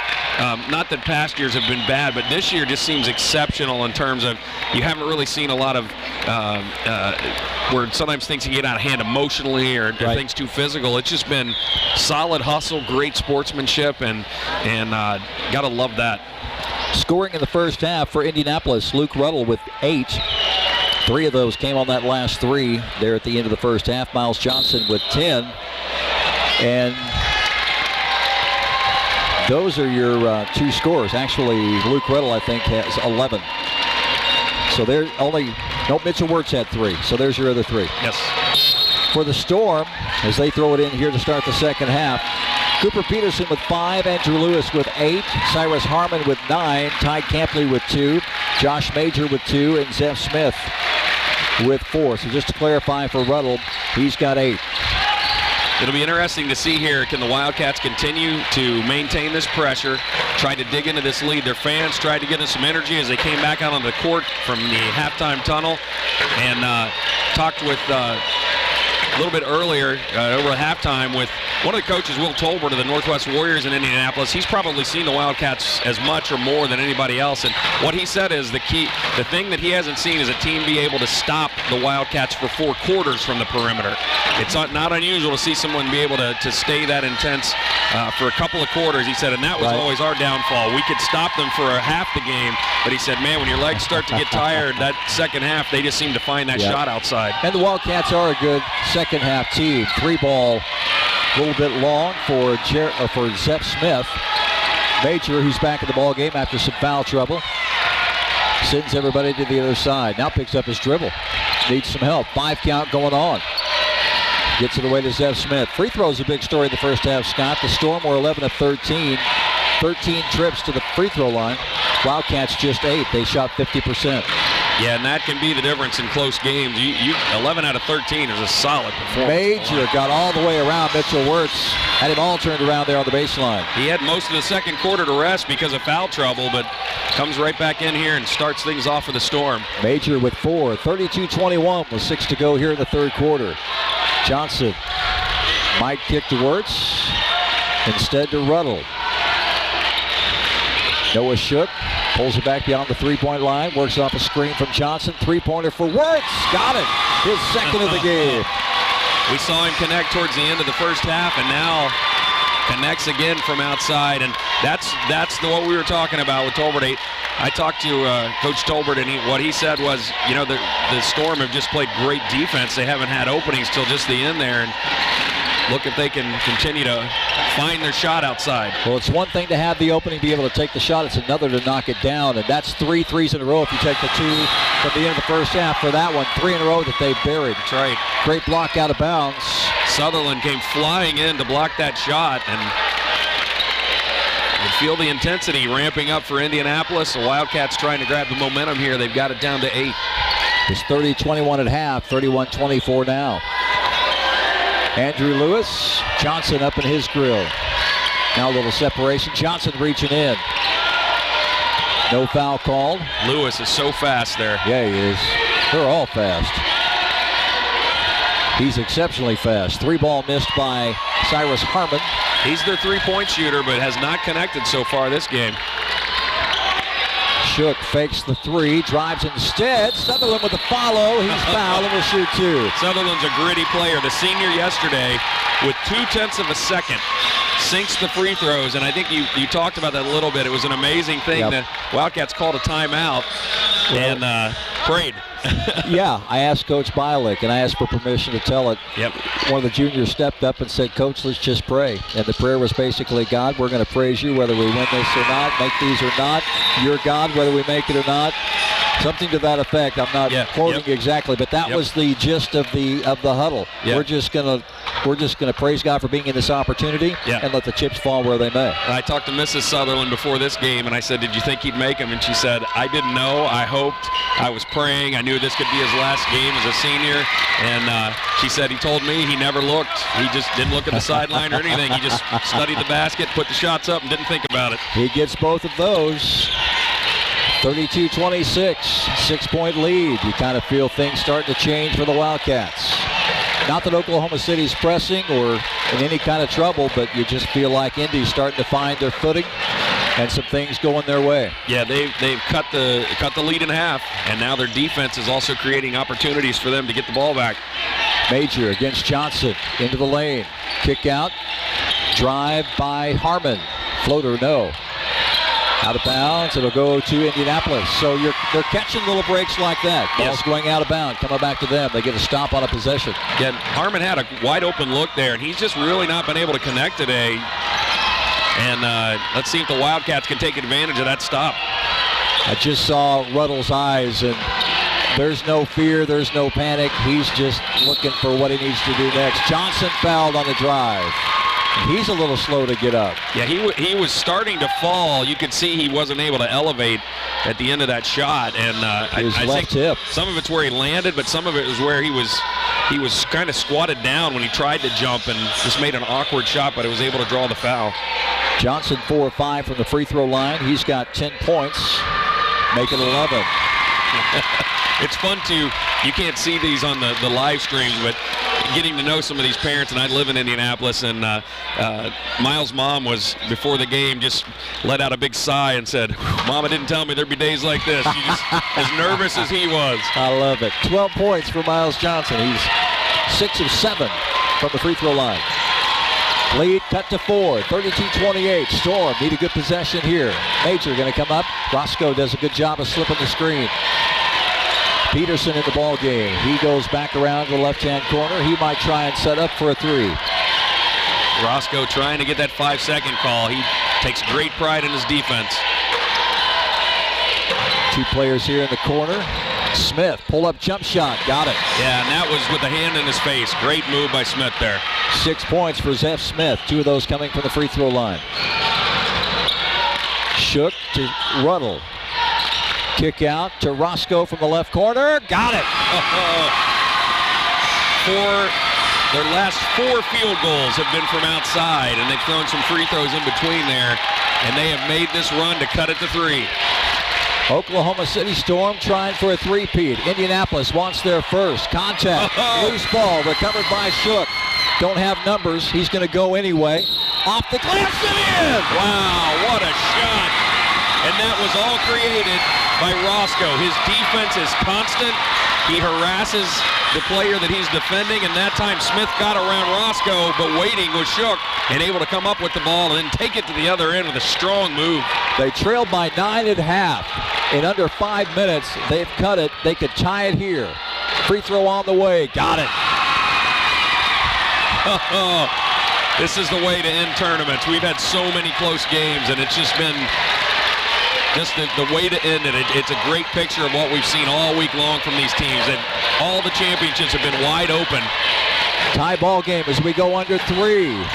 Not that past years have been bad, but this year just seems exceptional in terms of you haven't really seen a lot of where sometimes things can get out of hand emotionally or things too physical. It's just been solid hustle, great sportsmanship, and gotta love that. Scoring in the first half for Indianapolis, Luke Ruddle with 8. 3 of those came on that last 3 there at the end of the first half. Miles Johnson with 10. And those are your 2 scores. Actually, Luke Ruddle, I think, has 11. So there's only, no, Mitchell Wirtz had 3. So there's your other 3. Yes. For the Storm, as they throw it in here to start the second half, Cooper Peterson with 5, Andrew Lewis with 8, Cyrus Harmon with 9, Ty Campley with 2, Josh Major with 2, and Zeph Smith with 4. So just to clarify for Ruddle, he's got 8. It'll be interesting to see here, can the Wildcats continue to maintain this pressure, try to dig into this lead. Their fans tried to get in some energy as they came back out on the court from the halftime tunnel, and talked with a little bit earlier over at halftime with one of the coaches, Will Tolbert of the Northwest Warriors in Indianapolis. He's probably seen the Wildcats as much or more than anybody else, and what he said is the thing that he hasn't seen is a team be able to stop the Wildcats for 4 quarters from the perimeter. It's not unusual to see someone be able to stay that intense for a couple of quarters, he said, and that was always our downfall. We could stop them for a half the game, but he said, man, when your legs start to get tired, that second half, they just seem to find that shot outside. And the Wildcats are a good second half team. 3 ball, a little bit long for Zeph Smith. Major, who's back in the ball game after some foul trouble, sends everybody to the other side. Now picks up his dribble. Needs some help. 5 count going on. Gets it away to Zeph Smith. Free throws a big story in the first half, Scott. The Storm were 11 of 13. 13 trips to the free throw line. Wildcats just 8. They shot 50%. Yeah, and that can be the difference in close games. 11 out of 13 is a solid performance. Major got all the way around Mitchell Wirtz. Had him all turned around there on the baseline. He had most of the second quarter to rest because of foul trouble, but comes right back in here and starts things off for the Storm. Major with 4. 32-21 with 6 to go here in the third quarter. Johnson might kick to Wirtz. Instead to Ruddle. Noah Shook pulls it back beyond the three-point line. Works off a screen from Johnson. Three-pointer for Wirtz. Got it. His second of the game. We saw him connect towards the end of the first half, and now connects again from outside. And that's what we were talking about with Tolbert. I talked to Coach Tolbert, and what he said was, you know, the Storm have just played great defense. They haven't had openings till just the end there. And look if they can continue to find their shot outside. Well, it's one thing to have the opening, be able to take the shot. It's another to knock it down, and that's 3 threes in a row if you take the 2 from the end of the first half for that one. 3 in a row that they buried. That's right. Great block out of bounds. Sutherland came flying in to block that shot, and you feel the intensity ramping up for Indianapolis. The Wildcats trying to grab the momentum here. They've got it down to 8. It's 30-21 at half, 31-24 now. Andrew Lewis, Johnson up in his grill. Now a little separation. Johnson reaching in. No foul called. Lewis is so fast there. Yeah, he is. They're all fast. He's exceptionally fast. 3-ball missed by Cyrus Harmon. He's their 3-point shooter, but has not connected so far this game. Shook fakes the 3, drives instead. Sutherland with a follow. He's fouled and will shoot 2. Sutherland's a gritty player. The senior yesterday, with 0.2 of a second, sinks the free throws, and I think you talked about that a little bit. It was an amazing thing. Yep. The Wildcats called a timeout and prayed. Yeah, I asked Coach Bialik, and I asked for permission to tell it. Yep. One of the juniors stepped up and said, Coach, let's just pray. And the prayer was basically, God, we're going to praise you whether we win this or not, make these or not. You're God whether we make it or not. Something to that effect. I'm not quoting exactly, but that was the gist of the huddle. Yep. We're just gonna praise God for being in this opportunity and let the chips fall where they may. I talked to Mrs. Sutherland before this game, and I said, did you think he'd make them? And she said, I didn't know. I hoped. I was praying. I knew this could be his last game as a senior. And she said he told me he never looked. He just didn't look at the sideline or anything. He just studied the basket, put the shots up, and didn't think about it. He gets both of those. 32-26, 6-point lead. You kind of feel things starting to change for the Wildcats. Not that Oklahoma City's pressing or in any kind of trouble, but you just feel like Indy's starting to find their footing and some things going their way. Yeah, they've cut the lead in half, and now their defense is also creating opportunities for them to get the ball back. Major against Johnson into the lane. Kick out. Drive by Harmon. Floater, no. Out of bounds. It'll go to Indianapolis. So they're catching little breaks like that. Ball's going out of bounds. Coming back to them. They get a stop on a possession. Yeah, Harmon had a wide open look there, and he's just really not been able to connect today. And let's see if the Wildcats can take advantage of that stop. I just saw Ruddle's eyes, and there's no fear, there's no panic. He's just looking for what he needs to do next. Johnson fouled on the drive. He's a little slow to get up. Yeah, he was starting to fall. You could see he wasn't able to elevate at the end of that shot. And I left think hip. Some of it's where he landed, but some of it was where he was kind of squatted down when he tried to jump and just made an awkward shot, but he was able to draw the foul. Johnson 4 of 5 from the free throw line. He's got 10 points, make it 11. It's fun you can't see these on the live streams, but getting to know some of these parents, and I live in Indianapolis, and Miles' mom was, before the game, just let out a big sigh and said, "Mama didn't tell me there'd be days like this." She just as nervous as he was. I love it. 12 points for Miles Johnson. He's 6 of 7 from the free throw line. Lead cut to 4, 32-28. Storm need a good possession here. Major going to come up. Roscoe does a good job of slipping the screen. Peterson in the ball game. He goes back around to the left-hand corner. He might try and set up for a three. Roscoe trying to get that 5-second call. He takes great pride in his defense. Two players here in the corner. Smith, pull-up jump shot. Got it. Yeah, and that was with the hand in his face. Great move by Smith there. 6 points for Zeph Smith. 2 of those coming from the free throw line. Shook to Ruddle. Kick out to Roscoe from the left corner. Got it. Their last 4 field goals have been from outside, and they've thrown some free throws in between there, and they have made this run to cut it to 3. Oklahoma City Storm trying for a three-peat. Indianapolis wants their first. Contact. Loose ball recovered by Shook. Don't have numbers. He's going to go anyway. Off the glass and in. Wow, what a shot. And that was all created by Roscoe. His defense is constant. He harasses the player that he's defending, and that time Smith got around Roscoe, but waiting was Shook and able to come up with the ball and then take it to the other end with a strong move. They trailed by 9 at half. In under 5 minutes, they've cut it. They could tie it here. Free throw on the way. Got it. This is the way to end tournaments. We've had so many close games, and it's just been just the way to end it. It's a great picture of what we've seen all week long from these teams, and all the championships have been wide open. Tie ball game as we go under 3.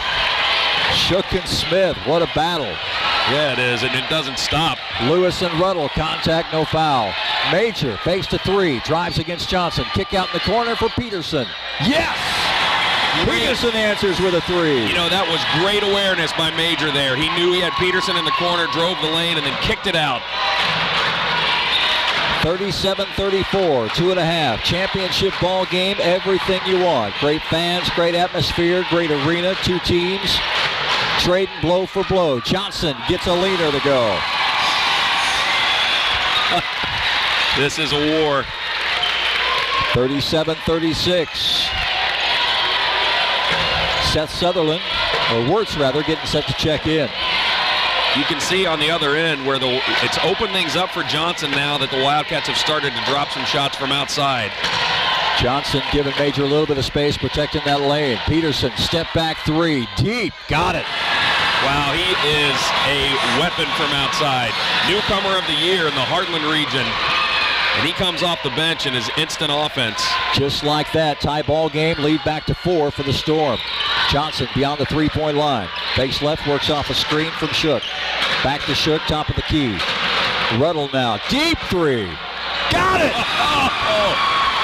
Shook and Smith, what a battle. Yeah, it is, and it doesn't stop. Lewis and Ruddle, contact, no foul. Major fakes to 3, drives against Johnson. Kick out in the corner for Peterson. Yes! Peterson answers with a 3. You know, that was great awareness by Major there. He knew he had Peterson in the corner, drove the lane, and then kicked it out. 37-34, 2.5. Championship ball game, everything you want. Great fans, great atmosphere, great arena, 2 teams trading blow for blow. Johnson gets a leaner to go. This is a war. 37-36. Seth Sutherland, or Wirtz rather, getting set to check in. You can see on the other end where it's opened things up for Johnson now that the Wildcats have started to drop some shots from outside. Johnson giving Major a little bit of space, protecting that lane. Peterson, step back 3, deep, got it. Wow, he is a weapon from outside. Newcomer of the year in the Heartland region. And he comes off the bench and is instant offense. Just like that, tie ball game, lead back to 4 for the Storm. Johnson beyond the 3-point line. Fakes left, works off a screen from Shook. Back to Shook, top of the key. Ruddle now, deep 3. Got it!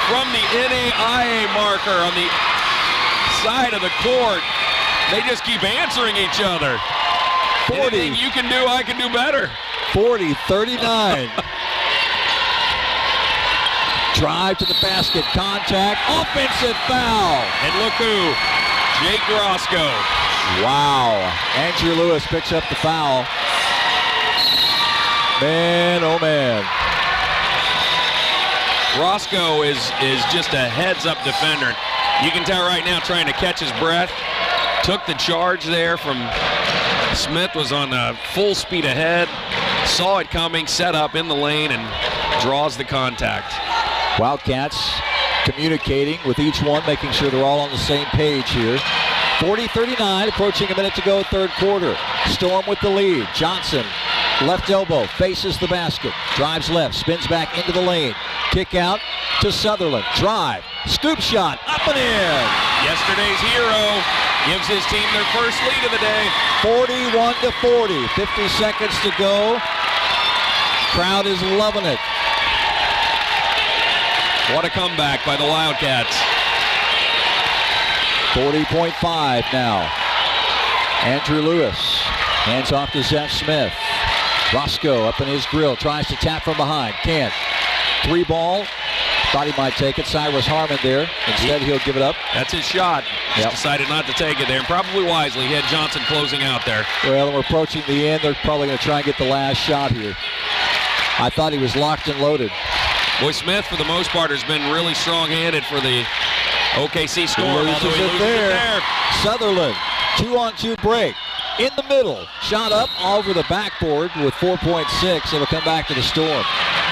From the NAIA marker on the side of the court. They just keep answering each other. 40. Anything you can do, I can do better. 40-39. Drive to the basket, contact, offensive foul. And look who, Jake Roscoe. Wow. Andrew Lewis picks up the foul. Man, oh man. Roscoe is just a heads-up defender. You can tell right now trying to catch his breath. Took the charge there from Smith, was on full speed ahead. Saw it coming, set up in the lane, and draws the contact. Wildcats communicating with each one, making sure they're all on the same page here. 40-39, approaching a minute to go, third quarter. Storm with the lead. Johnson, left elbow, faces the basket, drives left, spins back into the lane. Kick out to Sutherland. Drive, scoop shot, up and in. Yesterday's hero gives his team their first lead of the day. 41-40, 50 seconds to go. Crowd is loving it. What a comeback by the Wildcats. 40.5 now. Andrew Lewis hands off to Zach Smith. Roscoe up in his grill, tries to tap from behind. Can't. 3 ball. Thought he might take it. Cyrus Harmon there. Instead, he'll give it up. That's his shot. Just decided not to take it there, and probably wisely. He had Johnson closing out there. Well, we're approaching the end. They're probably going to try and get the last shot here. I thought he was locked and loaded. Boy, Smith, for the most part, has been really strong-handed for the OKC Storm. Loses it there. Sutherland, 2-on-2 break. In the middle. Shot up over the backboard with 4.6. It'll come back to the Storm.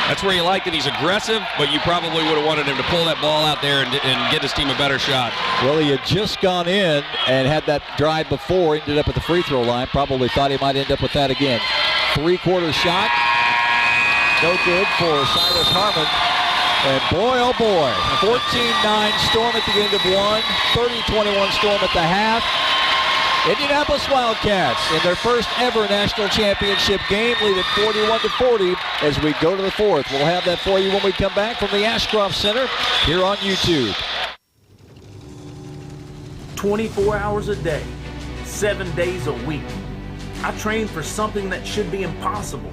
That's where you like it. He's aggressive, but you probably would have wanted him to pull that ball out there and get his team a better shot. Well, he had just gone in and had that drive before. Ended up at the free throw line. Probably thought he might end up with that again. 3-quarter shot. No good for Cyrus Harmon. And boy, oh boy, 14-9 Storm at the end of one. 30-21 Storm at the half. Indianapolis Wildcats in their first ever national championship game lead at 41-40 as we go to the fourth. We'll have that for you when we come back from the Ashcroft Center here on YouTube. 24 hours a day, 7 days a week. I train for something that should be impossible.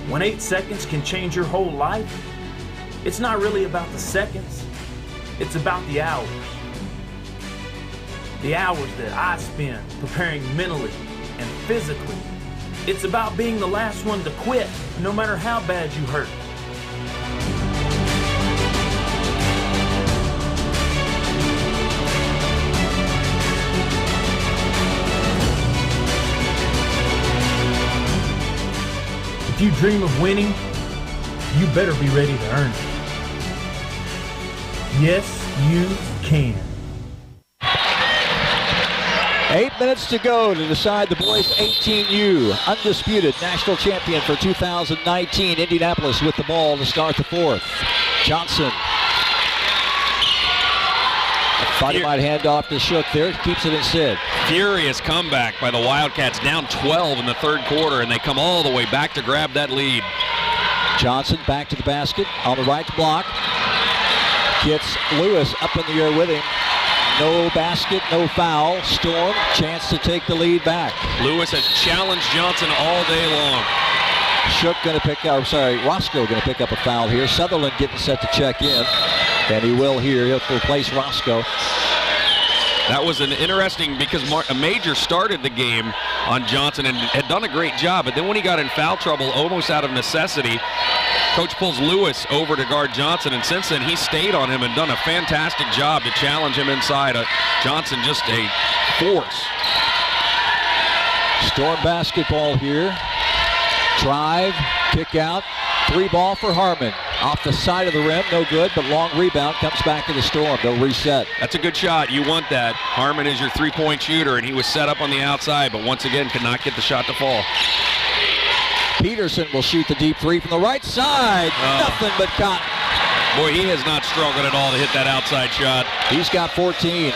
When 8 seconds can change your whole life, it's not really about the seconds, it's about the hours. The hours that I spend preparing mentally and physically. It's about being the last one to quit, no matter how bad you hurt. If you dream of winning, you better be ready to earn it. Yes, you can. 8 minutes to go to decide the boys 18U. Undisputed national champion for 2019. Indianapolis with the ball to start the fourth. Johnson. Thought he might hand off to Shook there. Keeps it instead. Furious comeback by the Wildcats, down 12 in the third quarter, and they come all the way back to grab that lead. Johnson back to the basket on the right block. Gets Lewis up in the air with him. No basket, no foul. Storm, chance to take the lead back. Lewis has challenged Johnson all day long. Shook going to pick up, Roscoe going to pick up a foul here. Sutherland getting set to check in, and he will here. He'll replace Roscoe. That was an interesting, because a Major started the game on Johnson and had done a great job, but then when he got in foul trouble, almost out of necessity, Coach pulls Lewis over to guard Johnson, and since then he stayed on him and done a fantastic job to challenge him inside. Johnson just a force. Storm basketball here. Drive, kick out, 3 ball for Harmon. Off the side of the rim, no good, but long rebound comes back to the Storm. They'll reset. That's a good shot. You want that. Harmon is your three-point shooter, and he was set up on the outside, but once again could not get the shot to fall. Peterson will shoot the deep 3 from the right side. Nothing but Cotton. Boy, he has not struggled at all to hit that outside shot. He's got 14.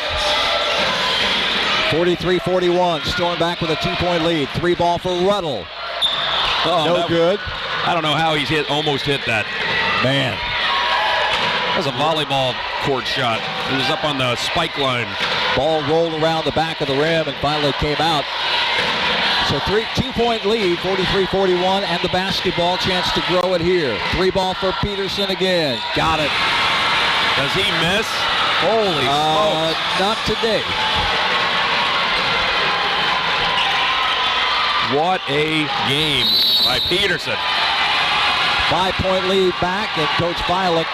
43-41. Storm back with a 2-point lead. 3 ball for Ruddle. No good. I don't know how he's almost hit that. Man. That was a volleyball court shot. It was up on the spike line. Ball rolled around the back of the rim and finally came out. a 2-point lead, 43-41, and the basketball chance to grow it here. 3 ball for Peterson again. Got it. Does he miss? Holy smokes. Not today. What a game by Peterson. 5-point lead back, and Coach Bialik.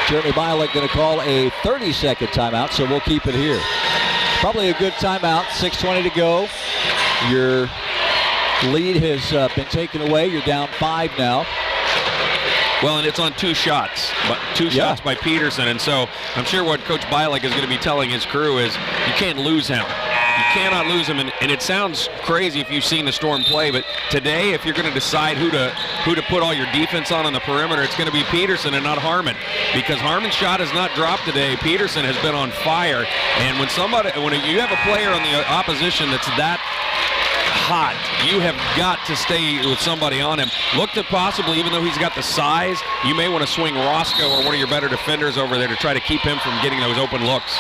Jeremy Bialik going to call a 30-second timeout, so we'll keep it here. Probably a good timeout. 6:20 to go. Your lead has been taken away. You're down 5 now. Well, and it's on 2 shots, but 2 shots by Peterson, and so I'm sure what Coach Bialik is going to be telling his crew is you can't lose him. You cannot lose him, and it sounds crazy if you've seen the Storm play, but today, if you're going to decide who to put all your defense on the perimeter, it's going to be Peterson and not Harmon, because Harmon's shot has not dropped today. Peterson has been on fire, and when you have a player on the opposition that's that hot, you have got to stay with somebody on him. Look to possibly, even though he's got the size, you may want to swing Roscoe or one of your better defenders over there to try to keep him from getting those open looks.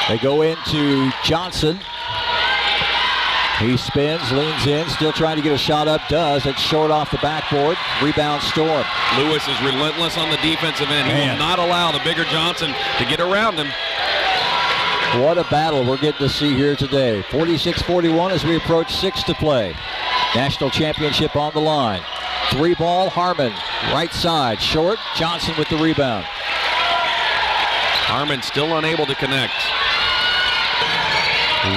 They go into Johnson. He spins, leans in, still trying to get a shot up, does. It's short off the backboard. Rebound Storm. Lewis is relentless on the defensive end. He will not allow the bigger Johnson to get around him. What a battle we're getting to see here today. 46-41 as we approach 6 to play. National championship on the line. 3 ball, Harmon, right side, short. Johnson with the rebound. Harmon still unable to connect.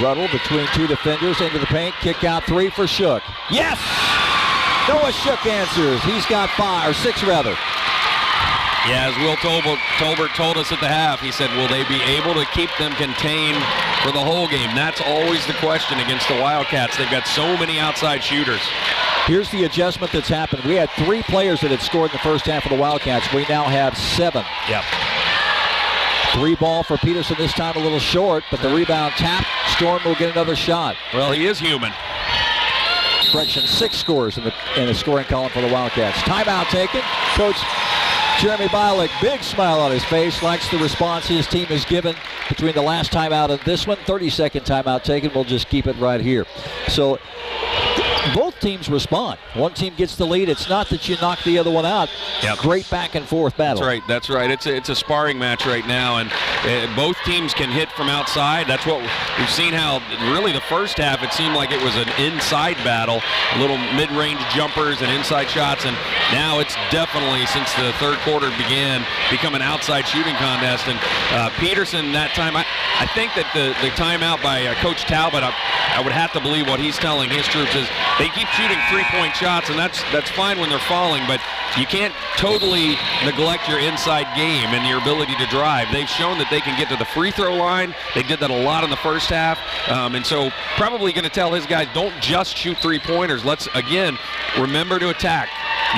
Ruddle between 2 defenders into the paint. Kick out 3 for Shook. Yes! Noah Shook answers. He's got 6 rather. Yeah, as Will Tolbert told us at the half, he said, will they be able to keep them contained for the whole game? That's always the question against the Wildcats. They've got so many outside shooters. Here's the adjustment that's happened. We had 3 players that had scored in the first half of the Wildcats. We now have 7. Yep. 3 ball for Peterson, this time a little short, but the rebound tap. Storm will get another shot. Well, he is human. Correction, 6 scores in the scoring column for the Wildcats. Timeout taken. Coach Jeremy Bialik, big smile on his face, likes the response his team has given between the last timeout and this one. 30-second timeout taken. We'll just keep it right here. So both teams respond. One team gets the lead. It's not that you knock the other one out. Yep. Great back and forth battle. That's right. It's a sparring match right now, and both teams can hit from outside. That's what we've seen. How really the first half it seemed like it was an inside battle, little mid-range jumpers and inside shots, and now it's definitely, since the third quarter began, become an outside shooting contest. And Peterson that time, I think that the timeout by Coach Talbot, I would have to believe what he's telling his troops is they keep shooting 3-point shots, and that's fine when they're falling, but you can't totally neglect your inside game and your ability to drive. They've shown that they can get to the free throw line. They did that a lot in the first half, and so probably going to tell his guys, don't just shoot 3-pointers. Let's, again, remember to attack.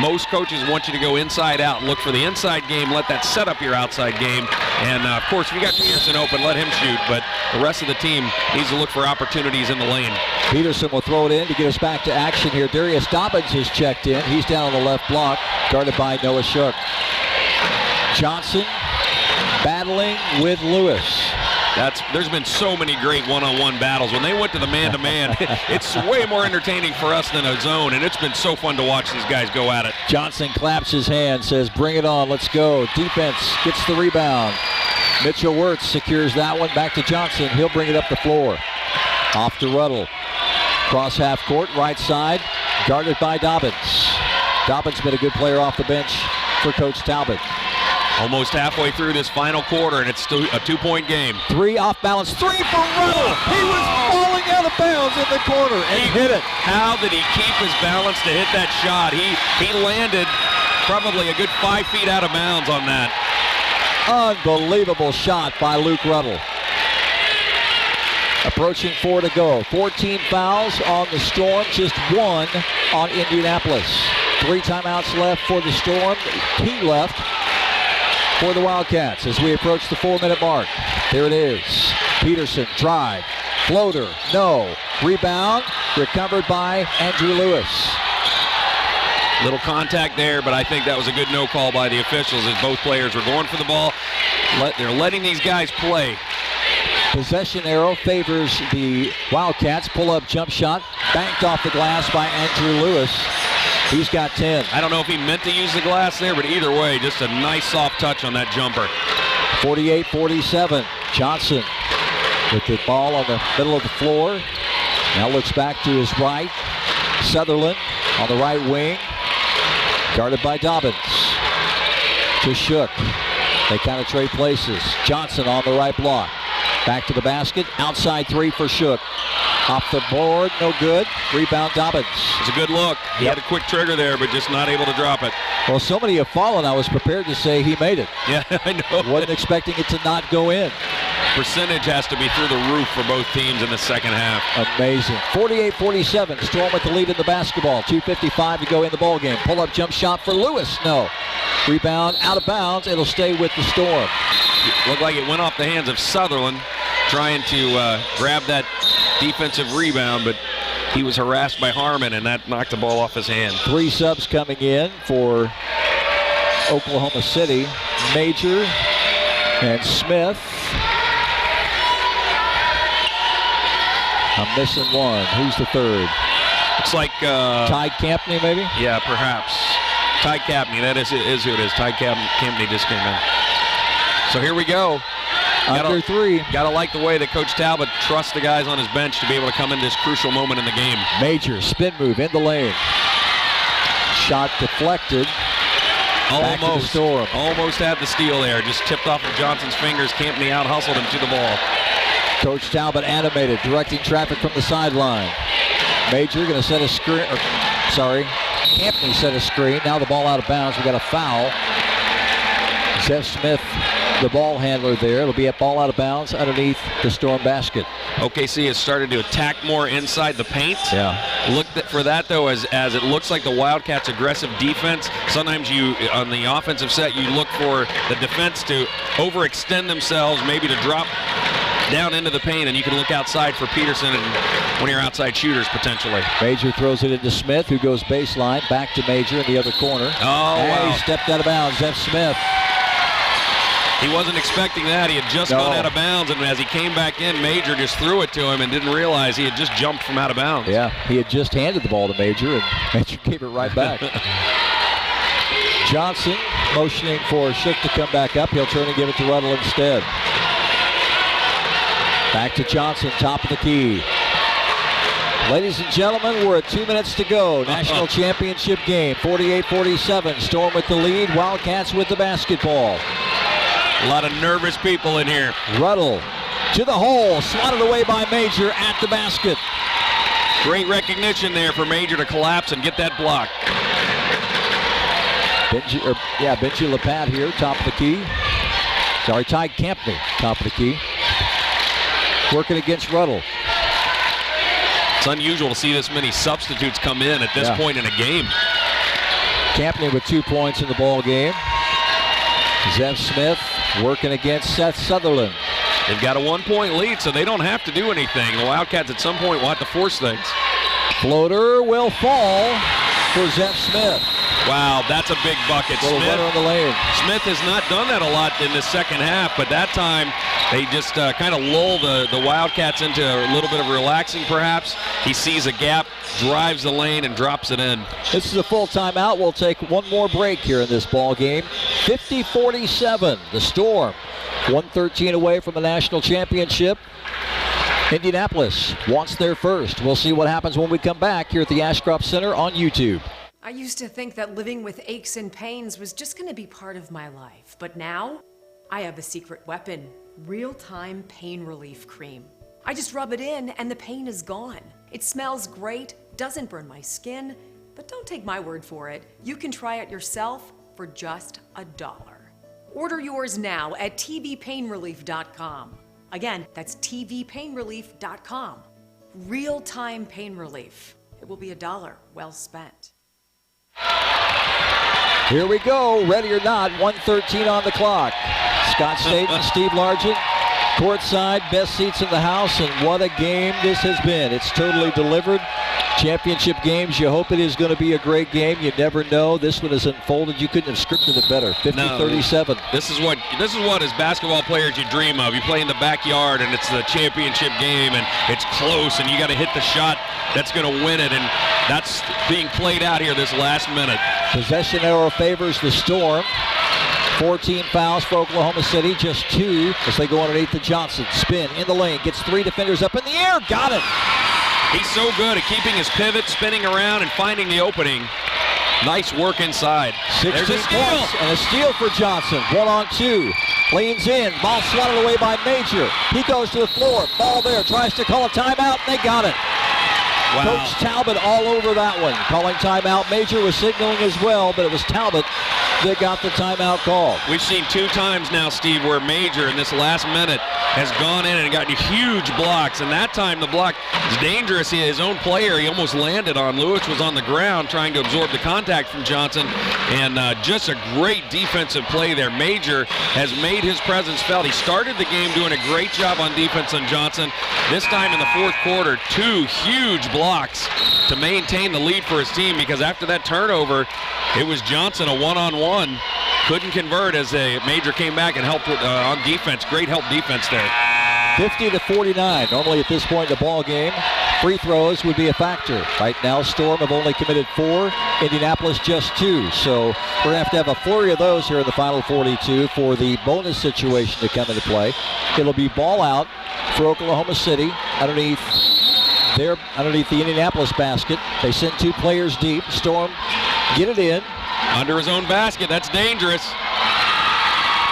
Most coaches want you to go inside out, look for the inside game, let that set up your outside game, and of course, if you got Peterson open, let him shoot, but the rest of the team needs to look for opportunities in the lane. Peterson will throw it in to get us back to action here. Darius Dobbins has checked in. He's down on the left block, guarded by Noah Shook. Johnson battling with Lewis. There's been so many great one-on-one battles. When they went to the man-to-man, it's way more entertaining for us than a zone, and it's been so fun to watch these guys go at it. Johnson claps his hand, says, bring it on, let's go. Defense gets the rebound. Mitchell Wirtz secures that one. Back to Johnson. He'll bring it up the floor. Off to Ruddle. Cross half court, right side, guarded by Dobbins. Dobbins been a good player off the bench for Coach Talbot. Almost halfway through this final quarter, and it's still a 2-point game. 3 off balance, 3 for Ruddle. He was falling out of bounds in the corner and hit it. How did he keep his balance to hit that shot? He landed probably a good 5 feet out of bounds on that. Unbelievable shot by Luke Ruddle. Approaching 4 to go. 14 fouls on the Storm, just 1 on Indianapolis. 3 timeouts left for the Storm, 2 left for the Wildcats as we approach the 4-minute mark. There it is. Peterson, drive, floater, no. Rebound, recovered by Andrew Lewis. Little contact there, but I think that was a good no call by the officials as both players were going for the ball. They're letting these guys play. Possession arrow favors the Wildcats. Pull-up jump shot, banked off the glass by Andrew Lewis. He's got 10. I don't know if he meant to use the glass there, but either way, just a nice soft touch on that jumper. 48-47. Johnson with the ball on the middle of the floor. Now looks back to his right. Sutherland on the right wing. Guarded by Dobbins. To Shook. They kind of trade places. Johnson on the right block. Back to the basket. Outside three for Shook. Off the board, no good. Rebound Dobbins. It's a good look. He had a quick trigger there, but just not able to drop it. Well, so many have fallen, I was prepared to say he made it. Yeah, I know. Wasn't expecting it to not go in. Percentage has to be through the roof for both teams in the second half. Amazing. 48-47. Storm with the lead in the basketball. 2:55 to go in the ball game. Pull-up jump shot for Lewis. No. Rebound out of bounds. It'll stay with the Storm. It looked like it went off the hands of Sutherland, trying to grab that defensive rebound, but he was harassed by Harmon, and that knocked the ball off his hand. 3 subs coming in for Oklahoma City. Major and Smith. I'm missing one. Who's the third? It's like Ty Campney, maybe? Yeah, perhaps. Ty Campney, that is who it is. Ty Campney just came in. So here we go. Under 3. Gotta like the way that Coach Talbot trusts the guys on his bench to be able to come in this crucial moment in the game. Major spin move in the lane. Shot deflected. Back to the Storm. Almost had the steal there. Just tipped off of Johnson's fingers. Campney out hustled him to the ball. Coach Talbot animated, directing traffic from the sideline. Major going to set a screen. Campney set a screen. Now the ball out of bounds. We got a foul. Zev Smith, the ball handler there. It'll be a ball out of bounds underneath the Storm basket. OKC has started to attack more inside the paint. Yeah. Look for that, though, as it looks like the Wildcats' aggressive defense. Sometimes on the offensive set, you look for the defense to overextend themselves, maybe to drop down into the paint, and you can look outside for Peterson and one of your outside shooters potentially. Major throws it into Smith, who goes baseline, back to Major in the other corner. Oh, wow. He stepped out of bounds. Zev Smith. He wasn't expecting that. He had just gone out of bounds, and as he came back in, Major just threw it to him and didn't realize he had just jumped from out of bounds. Yeah, he had just handed the ball to Major, and Major gave it right back. Johnson motioning for Shook to come back up. He'll turn and give it to Ruddle instead. Back to Johnson, top of the key. Ladies and gentlemen, we're at 2 minutes to go. National championship game, 48-47. Storm with the lead, Wildcats with the basketball. A lot of nervous people in here. Ruddle to the hole, swatted away by Major at the basket. Great recognition there for Major to collapse and get that block. Benji Lapat here, top of the key. Sorry, Ty Campney, top of the key. Working against Ruddle. It's unusual to see this many substitutes come in at this point in a game. Campney with 2 points in the ball game. Zev Smith working against Seth Sutherland. They've got a 1-point lead, so they don't have to do anything. The Wildcats at some point will have to force things. Floater will fall for Zev Smith. Wow, that's a big bucket. Little runner in the lane. Smith has not done that a lot in the second half, but that time they just kind of lull the Wildcats into a little bit of relaxing perhaps. He sees a gap, drives the lane, and drops it in. This is a full timeout. We'll take one more break here in this ball game. 50-47, the Storm. 113 away from the national championship. Indianapolis wants their first. We'll see what happens when we come back here at the Ashcroft Center on YouTube. I used to think that living with aches and pains was just going to be part of my life. But now, I have a secret weapon. Real-time pain relief cream. I just rub it in and the pain is gone. It smells great, doesn't burn my skin, but don't take my word for it. You can try it yourself for just $1. Order yours now at tvpainrelief.com. Again, that's tvpainrelief.com. Real-time pain relief. It will be $1 well spent. Here we go, ready or not, 1:13 on the clock. Scott Staten, Steve Largent, Courtside, best seats in the house, and what a game this has been. It's totally delivered. Championship games, you hope it is going to be a great game. You never know. This one has unfolded. You couldn't have scripted it better. 50-37. This is what as basketball players you dream of. You play in the backyard and it's the championship game and it's close and you got to hit the shot that's going to win it, and that's being played out here this last minute. Possession arrow favors the Storm. 14 fouls for Oklahoma City, just 2 as they go underneath to Johnson. Spin in the lane, gets 3 defenders up in the air, got it. He's so good at keeping his pivot, spinning around, and finding the opening. Nice work inside. 16 points and a steal for Johnson. 1-on-2. Leans in. Ball swatted away by Major. He goes to the floor. Ball there. Tries to call a timeout. And they got it. Wow. Coach Talbot all over that one. Calling timeout. Major was signaling as well, but it was Talbot that got the timeout call. We've seen 2 times now, Steve, where Major in this last minute has gone in and gotten huge blocks, and that time the block is dangerous. His own player, he almost landed on. Lewis was on the ground trying to absorb the contact from Johnson, and just a great defensive play there. Major has made his presence felt. He started the game doing a great job on defense on Johnson. This time in the fourth quarter, 2 huge blocks to maintain the lead for his team, because after that turnover, it was Johnson, a one-on-one. Couldn't convert as a Major came back and helped with, on defense. Great help defense there. 50-49. Normally at this point in the ball game, free throws would be a factor. Right now, Storm have only committed 4. Indianapolis just 2. So we're going to have a flurry of those here in the final 42 for the bonus situation to come into play. It'll be ball out for Oklahoma City underneath the Indianapolis basket. They send 2 players deep. Storm get it in. Under his own basket. That's dangerous.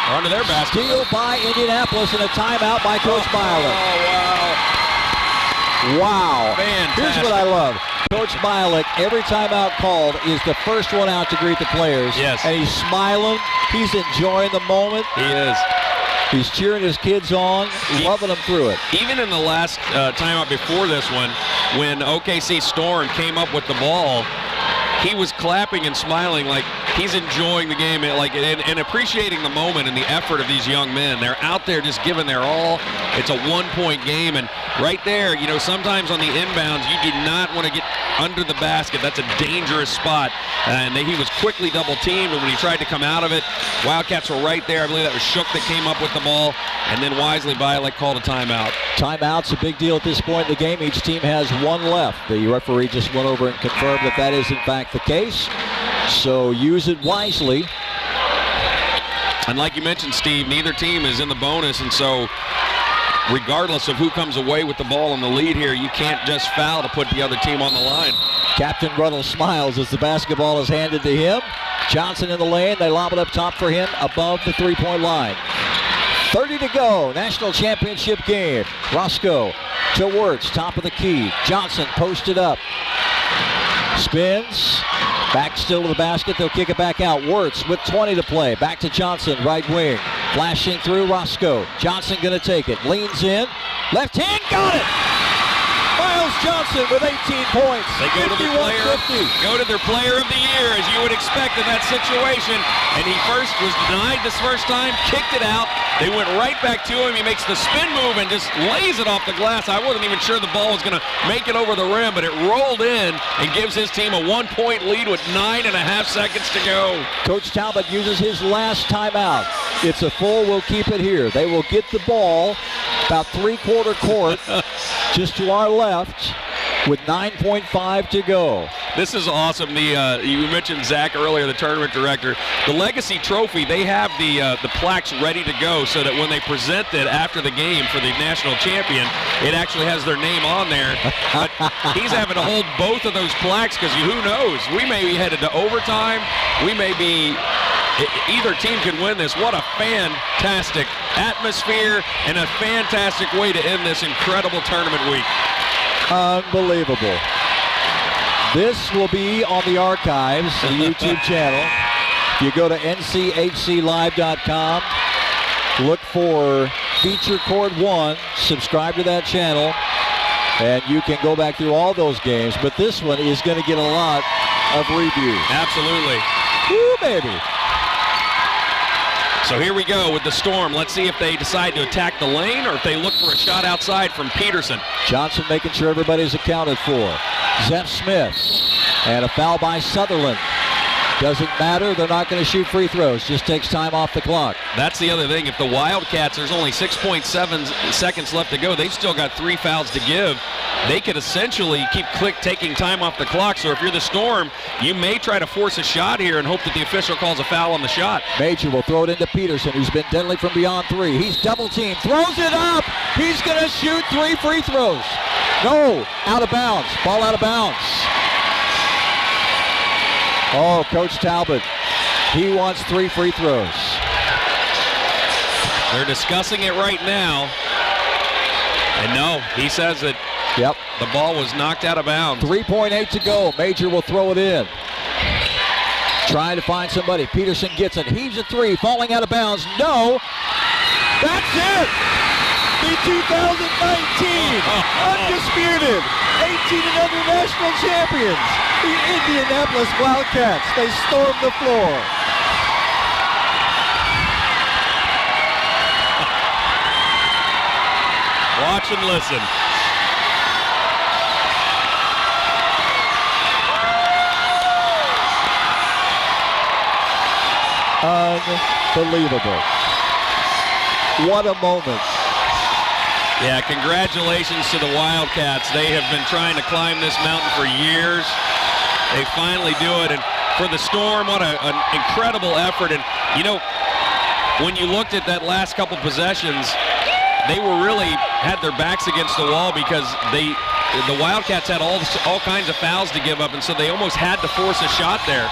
Or under their basket. Steal by Indianapolis and a timeout by Coach Bialik. Oh, wow. Wow. Fantastic. Here's what I love. Coach Bialik, every timeout called, is the first one out to greet the players. Yes. And he's smiling. He's enjoying the moment. He is. He's cheering his kids on, loving them through it. Even in the last timeout before this one, when OKC Storm came up with the ball, he was clapping and smiling like he's enjoying the game, and appreciating the moment and the effort of these young men. They're out there just giving their all. It's a one-point game, and right there, sometimes on the inbounds, you do not want to get under the basket. That's a dangerous spot, and he was quickly double-teamed, and when he tried to come out of it, Wildcats were right there. I believe that was Shook that came up with the ball, and then wisely Bialik called a timeout. Timeout's a big deal at this point in the game. Each team has 1 left. The referee just went over and confirmed that is in fact the case. So use it wisely. And like you mentioned, Steve, neither team is in the bonus, and so regardless of who comes away with the ball in the lead here, you can't just foul to put the other team on the line. Captain Ruddle smiles as the basketball is handed to him. Johnson in the lane. They lob it up top for him above the three-point line. 30 to go. National championship game. Roscoe to Wirtz, top of the key. Johnson posted up. Spins. Back still to the basket. They'll kick it back out. Wirtz with 20 to play. Back to Johnson, right wing. Flashing through Roscoe. Johnson going to take it. Leans in. Left hand. Got it. Miles Johnson with 18 points. They go to their player of the year, as you would expect in that situation. And he first was denied this first time, kicked it out. They went right back to him. He makes the spin move and just lays it off the glass. I wasn't even sure the ball was going to make it over the rim, but it rolled in and gives his team a 1-point lead with 9.5 seconds to go. Coach Talbot uses his last timeout. It's a full, we'll keep it here. They will get the ball about three-quarter court just to our left with 9.5 to go. This is awesome. You mentioned Zach earlier, the tournament director. The Legacy Trophy, they have the plaques ready to go so that when they present it after the game for the national champion, it actually has their name on there. But he's having to hold both of those plaques because who knows? We may be headed to overtime. Either team could win this. What a fantastic atmosphere and a fantastic way to end this incredible tournament week. Unbelievable. This will be on the archives, the YouTube channel. If you go to nchclive.com, look for Feature Court 1, subscribe to that channel, and you can go back through all those games. But this one is going to get a lot of reviews. Absolutely. Woo, baby. So here we go with the Storm. Let's see if they decide to attack the lane or if they look for a shot outside from Peterson. Johnson making sure everybody's accounted for. Zeff Smith. And a foul by Sutherland. Doesn't matter. They're not going to shoot free throws. Just takes time off the clock. That's the other thing. If the Wildcats, there's only 6.7 seconds left to go, they've still got 3 fouls to give. They could essentially keep taking time off the clock. So if you're the Storm, you may try to force a shot here and hope that the official calls a foul on the shot. Major will throw it into Peterson, who's been deadly from beyond 3. He's double teamed, throws it up. He's going to shoot 3 free throws. No, out of bounds. Ball out of bounds. Oh, Coach Talbot, he wants 3 free throws. They're discussing it right now. And no, he says that the ball was knocked out of bounds. 3.8 to go. Major will throw it in. Trying to find somebody. Peterson gets it. Heaves a 3. Falling out of bounds. No. That's it. The 2019 Undisputed 18-0 national champions, the Indianapolis Wildcats. They stormed the floor. Watch and listen. Unbelievable. What a moment. Yeah, congratulations to the Wildcats. They have been trying to climb this mountain for years. They finally do it. And for the Storm, what an incredible effort. And, you know, when you looked at that last couple possessions, they were really had their backs against the wall because the Wildcats had all kinds of fouls to give up, and so they almost had to force a shot there.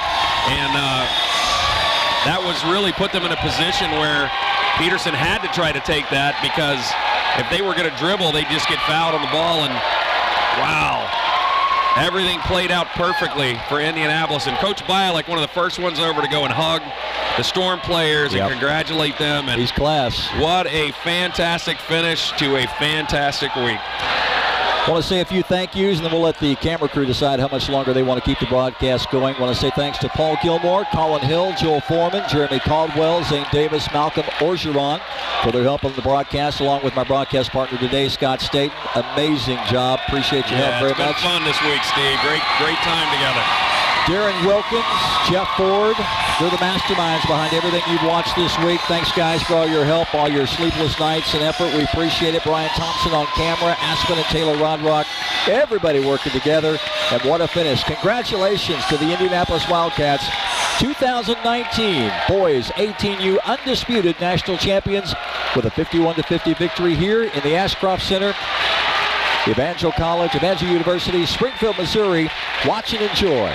And that was really put them in a position where Peterson had to try to take that, because if they were going to dribble, they'd just get fouled on the ball. And wow, everything played out perfectly for Indianapolis. And Coach Bialik, one of the first ones over to go and hug the Storm players and congratulate them. And he's class. What a fantastic finish to a fantastic week. I want to say a few thank yous, and then we'll let the camera crew decide how much longer they want to keep the broadcast going. I want to say thanks to Paul Gilmore, Colin Hill, Joel Foreman, Jeremy Caldwell, Zane Davis, Malcolm Orgeron for their help on the broadcast, along with my broadcast partner today, Scott Staten. Amazing job. Appreciate your help very much. It's been fun this week, Steve. Great time together. Darren Wilkins, Jeff Ford, they're the masterminds behind everything you've watched this week. Thanks, guys, for all your help, all your sleepless nights and effort. We appreciate it. Brian Thompson on camera, Aspen and Taylor Rodrock, everybody working together, and what a finish. Congratulations to the Indianapolis Wildcats, 2019 boys 18U undisputed national champions with a 51-50 victory here in the Ashcroft Center. Evangel College, Evangel University, Springfield, Missouri. Watch and enjoy.